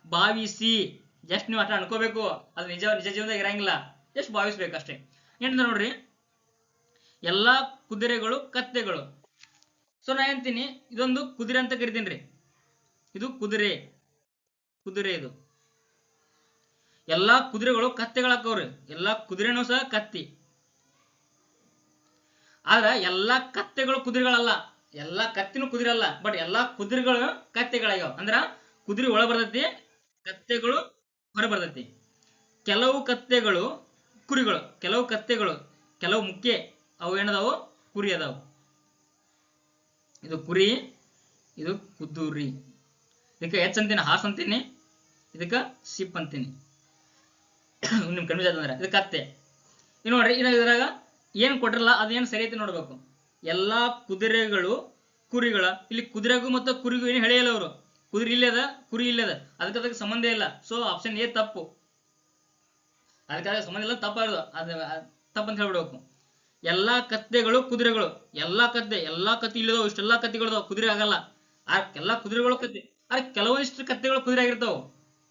ಭಾವಿಸಿ, ಜಸ್ಟ್ ನೀವು ಅಷ್ಟ ಅನ್ಕೋಬೇಕು. ಅದು ನಿಜ ಜೀವನದಾಗ ಇರಂಗಿಲ್ಲ, ಜಸ್ಟ್ ಭಾವಿಸ್ಬೇಕು ಅಷ್ಟೇ. ಏನಂತ ನೋಡ್ರಿ, ಎಲ್ಲಾ ಕುದುರೆಗಳು ಕತ್ತೆಗಳು. ಸೊ ನಾ ಅಂತೀನಿ ಇದೊಂದು ಕುದುರೆ ಅಂತ ಕರಿತೀನಿ. ಇದು ಕುದುರೆ. ಇದು ಎಲ್ಲಾ ಕುದುರೆಗಳು ಕತ್ತೆಗಳಾಕವ್ರಿ. ಎಲ್ಲಾ ಕುದುರೆನೂ ಸಹ ಕತ್ತಿ. ಆದ್ರ ಎಲ್ಲಾ ಕತ್ತೆಗಳು ಕುದುರೆಗಳಲ್ಲ, ಎಲ್ಲಾ ಕತ್ತಿನೂ ಕುದುರೆ ಅಲ್ಲ, ಬಟ್ ಎಲ್ಲಾ ಕುದುರೆಗಳು ಕತ್ತೆಗಳಾಗ್ಯಾವ. ಅಂದ್ರ ಕುದುರೆ ಒಳ ಬರ್ತೈತಿ, ಕತ್ತೆಗಳು ಹೊರ ಬರ್ತೈತಿ. ಕೆಲವು ಕತ್ತೆಗಳು ಕುರಿಗಳು, ಕೆಲವು ಮುಖ್ಯ ಅವು ಏನದಾವು? ಕುರಿ ಅದಾವು. ಇದು ಕುರಿ, ಇದು ಕುದುರಿ. ಇದಕ್ಕೆ ಎಚ್ ಅಂತೀನಿ, ಹಾಸ್ ಅಂತೀನಿ, ಇದಕ್ಕ ಸಿಪ್ ಅಂತೀನಿ. ನಿಮ್ ಕನ್ಫ್ಯೂಸ್ ಆಯ್ತಂದ್ರೆ ಇದು ಕತ್ತೆ. ಇನ್ನು ನೋಡ್ರಿ, ಇದ್ರಾಗ ಏನ್ ಕೊಟ್ಟಿರಲ್ಲ ಅದೇನು ಸರಿ ಐತಿ ನೋಡ್ಬೇಕು. ಎಲ್ಲಾ ಕುದುರೆಗಳು ಕುರಿಗಳ. ಇಲ್ಲಿ ಕುದುರೆಗೂ ಮತ್ತು ಕುರಿಗೂ ಏನು ಹೇಳಿಲ್ಲ ಅವರು. ಕುದುರೆ ಇಲ್ಲದ, ಕುರಿ ಇಲ್ಲದ, ಅದಕ್ಕೆ ಸಂಬಂಧ ಇಲ್ಲ. ಸೊ ಆಪ್ಷನ್ ಎ ತಪ್ಪು. ಅದಕ್ಕೆ ಸಂಬಂಧ ಇಲ್ಲ, ತಪ್ಪಾಗ ಅದು ತಪ್ಪಂತ ಹೇಳ್ಬಿಡ್ಬೇಕು. ಎಲ್ಲಾ ಕತ್ತೆಗಳು ಕುದುರೆಗಳು. ಎಲ್ಲಾ ಕತ್ತೆ ಇಲ್ಲದವು. ಇಷ್ಟೆಲ್ಲಾ ಕತ್ತೆಗಳು ಕುದುರೆ ಆಗಲ್ಲ. ಎಲ್ಲಾ ಕುದುರೆಗಳು ಕತ್ತೆ. ಆದ್ರೆ ಕೆಲವೊಂದಿಷ್ಟು ಕತ್ತೆಗಳು ಕುದುರೆ ಆಗಿರ್ತಾವ,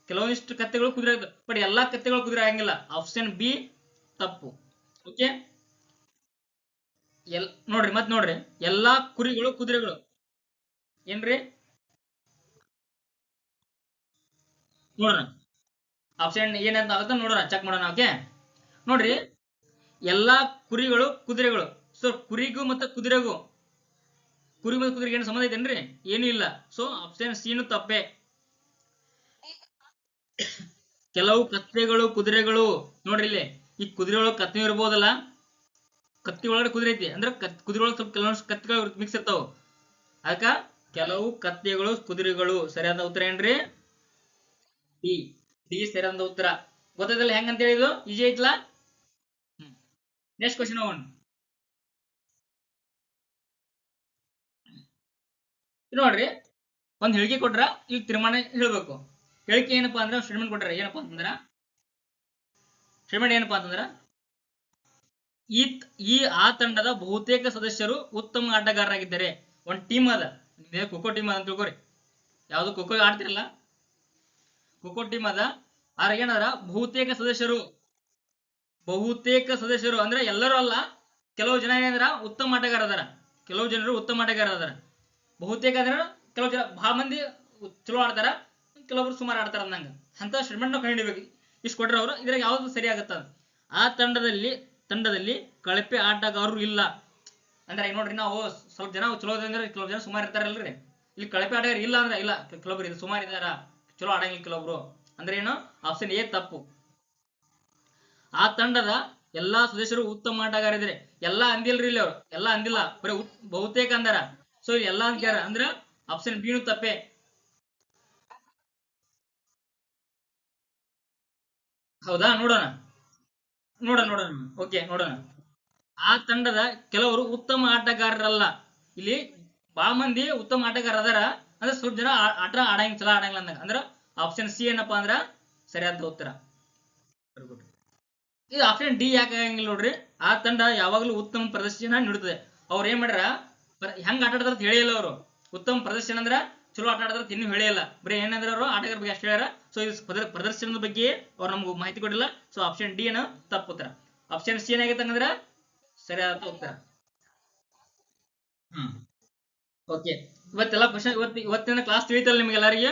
ಕೆಲವೊಂದಿಷ್ಟು ಕತ್ತೆಗಳು ಕುದುರೆ ಆಗಿರ್ತಾವ, ಬಟ್ ಎಲ್ಲಾ ಕತ್ತೆಗಳು ಕುದುರೆ ಆಗಂಗಿಲ್ಲ. ಆಪ್ಷನ್ ಬಿ ತಪ್ಪು. ಓಕೆ, ನೋಡ್ರಿ ಎಲ್ಲಾ ಕುರಿಗಳು ಕುದುರೆಗಳು. ಏನ್ರಿ? ನೋಡೋಣ ಆಪ್ಷನ್ ಏನಂತ ಆಗುತ್ತೆ ನೋಡೋಣ, ಚೆಕ್ ಮಾಡೋಣ. ಓಕೆ, ನೋಡ್ರಿ ಎಲ್ಲಾ ಕುರಿಗಳು ಕುದುರೆಗಳು. ಸೊ ಕುರಿಗೂ ಮತ್ತೆ ಕುದುರೆಗೂ, ಕುರಿ ಮತ್ತು ಕುದುರೆಗೆ ಏನು ಸಂಬಂಧ ಐತೇನ್ರಿ? ಏನು ಇಲ್ಲ. ಸೊ ಆಪ್ಷನ್ ಸಿನು ತಪ್ಪೆ. ಕೆಲವು ಕತ್ತೆಗಳು ಕುದುರೆಗಳು. ನೋಡ್ರಿ ಇಲ್ಲಿ ಈ ಕುದುರೆ ಒಳಗೆ ಕತ್ತಿ ಇರ್ಬೋದಲ್ಲ, ಕತ್ತಿ ಒಳಗಡೆ ಕುದುರೆ ಐತಿ ಅಂದ್ರೆ ಕುದುರೆ ಒಳಗೆ ಸ್ವಲ್ಪ ಕೆಲವೊಂದು ಕತ್ತಿಗಳು ಮಿಕ್ಸ್ ಇರ್ತಾವ. ಅದಕ್ಕ ಕೆಲವು ಕತ್ತೆಗಳು ಕುದುರೆಗಳು. ಸರಿಯಾದ ಉತ್ತರ ಏನ್ರಿ? ಡಿ. ಸರಿಯಾದ ಉತ್ತರ. ಗೊತ್ತಾಯ್ತಲ್ಲ ಹೆಂಗಂತ ಹೇಳಿದ್ದು? ಈಜಿ ಐತ್ಲಾ? ನೆಕ್ಸ್ಟ್ ಕ್ವಶನ್ ಹೋಗೋಣ. ನೋಡ್ರಿ, ಒಂದ್ ಹೇಳಿಕೆ ಕೊಟ್ರ ಈಗ ತೀರ್ಮಾನ ಹೇಳ್ಬೇಕು. ಹೇಳಿಕೆ ಏನಪ್ಪಾ ಅಂದ್ರೆ ಸ್ಟೇಟ್ಮೆಂಟ್ ಕೊಟ್ರ. ಏನಪ್ಪಾ ಅಂತಂದ್ರ ಸ್ಟೇಟ್ಮೆಂಟ್ ಏನಪ್ಪಾ ಅಂತಂದ್ರ ಆ ತಂಡದ ಬಹುತೇಕ ಸದಸ್ಯರು ಉತ್ತಮ ಆಟಗಾರರಾಗಿದ್ದಾರೆ. ಒಂದ್ ಟೀಮ್ ಅದ, ಖೋಖೋ ಟೀಮ್ ಅದ ಅಂತ ತಿಳ್ಕೊರಿ. ಯಾವ್ದು ಖೋಖೋ ಆಡ್ತಿರಲ್ಲ, ಖೋಖೋ ಟೀಮ್ ಅದ. ಆದ್ರೆ ಏನಾದ್ರ ಬಹುತೇಕ ಸದಸ್ಯರು ಅಂದ್ರೆ ಎಲ್ಲರೂ ಅಲ್ಲ, ಕೆಲವು ಜನ ಏನಂದ್ರ ಉತ್ತಮ ಆಟಗಾರ ಅದಾರ. ಕೆಲವು ಜನರು ಉತ್ತಮ ಆಟಗಾರ ಅದಾರ. ಬಹುತೇಕ ಅಂದ್ರೆ ಕೆಲವು ಜನ ಬಹಳ ಮಂದಿ ಚಲೋ ಆಡ್ತಾರ, ಕೆಲವೊಬ್ರು ಸುಮಾರು ಆಡ್ತಾರ ಅಂದಂಗ. ಅಂತ ಸ್ಟೇಟ್ಮೆಂಟ್ ನಾವು ಕಂಡಿಡ್ಬೇಕು. ಇಷ್ಟು ಕೊಟ್ರ ಅವರು. ಇದ್ರಾಗ ಯಾವ್ದು ಸರಿ ಆಗತ್ತ? ಆ ತಂಡದಲ್ಲಿ ಕಳಪೆ ಆಟಗಾರರು ಇಲ್ಲ. ಅಂದ್ರೆ ಈಗ ನೋಡ್ರಿ, ನಾವು ಸ್ವಲ್ಪ ಜನ ಚಲೋ ಅಂದ್ರೆ ಕೆಲವು ಜನ ಸುಮಾರು ಇರ್ತಾರಲ್ರಿ. ಇಲ್ಲಿ ಕಳಪೆ ಆಟಗಾರ ಇಲ್ಲ ಅಂದ್ರೆ ಇಲ್ಲ, ಕೆಲವೊಬ್ರು ಸುಮಾರು ಇದಾರ, ಚಲೋ ಆಡಂಗಿಲ್ಲ ಕೆಲವೊಬ್ರು. ಅಂದ್ರೆ ಏನು? ಆಪ್ಷನ್ ಎ ತಪ್ಪು. ಆ ತಂಡದ ಎಲ್ಲಾ ಸದಸ್ಯರು ಉತ್ತಮ ಆಟಗಾರ ಇದ್ರೆ. ಎಲ್ಲಾ ಅಂದಿಲ್ರಿ ಇಲ್ಲಿ ಅವ್ರು, ಎಲ್ಲಾ ಅಂದಿಲ್ಲ, ಬರೀ ಬಹುತೇಕ ಅಂದಾರ. ಸೊ ಇಲ್ಲಿ ಎಲ್ಲಾ ಅಂದ್ಯಾರ ಅಂದ್ರೆ ಆಪ್ಷನ್ ಬಿ ನು ತಪ್ಪೆ. ಹೌದಾ? ನೋಡೋಣ. ಓಕೆ, ನೋಡೋಣ. ಆ ತಂಡದ ಕೆಲವರು ಉತ್ತಮ ಆಟಗಾರರಲ್ಲ. ಇಲ್ಲಿ ಬಹಳ ಮಂದಿ ಉತ್ತಮ ಆಟಗಾರ ಅದಾರ, ಅಂದ್ರೆ ಸ್ವಲ್ಪ ಜನ ಆಟ ಚಲೋ ಆಡಂಗಿಲ್ಲ ಅಂದಾಗ. ಅಂದ್ರ ಆಪ್ಷನ್ ಸಿ ಏನಪ್ಪಾ ಅಂದ್ರ ಸರಿಯಾದ ಉತ್ತರ. ಇದು ಆಪ್ಷನ್ ಡಿ ಯಾಕೆ ಆಗಂಗಿಲ್ಲ ನೋಡ್ರಿ. ಆ ತಂಡ ಯಾವಾಗಲೂ ಉತ್ತಮ ಪ್ರದರ್ಶನ ನೀಡುತ್ತದೆ. ಅವ್ರು ಏನ್ ಮಾಡ್ಯಾರ, ಹೆಂಗ್ ಆಟ ಆಡ್ತಾರ ಅಂತ ಹೇಳಿಲ್ಲ ಅವರು. ಉತ್ತಮ ಪ್ರದರ್ಶನ ಅಂದ್ರ ಚಲೋ ಆಟ ಆಡಿದ್ರ ಇನ್ನೂ ಹೇಳಿಲ್ಲ, ಬರೀ ಏನಂದ್ರ ಅವರು ಆಟಗಾರ ಬಗ್ಗೆ ಅಷ್ಟು ಹೇಳ್ಯಾರ. ಸೊ ಇದು ಪ್ರದರ್ಶನದ ಬಗ್ಗೆ ಅವ್ರು ನಮ್ಗೆ ಮಾಹಿತಿ ಕೊಟ್ಟಿಲ್ಲ. ಸೊ ಆಪ್ಷನ್ ಡಿ ಅನ್ನು ತಪ್ಪು ಉತ್ತರ. ಆಪ್ಷನ್ ಸಿ ಏನಾಗೈತೆ ಹಂಗಂದ್ರ ಸರಿಯಾದ ಉತ್ತರ. ಹ್ಮ್ ಓಕೆ, ಇವತ್ತೆಲ್ಲ ಕ್ವಶನ್ ಇವತ್ತಿನ ಕ್ಲಾಸ್ ತಿಳಿತಲ್ಲ ನಿಮ್ಗೆ ಎಲ್ಲರಿಗೆ?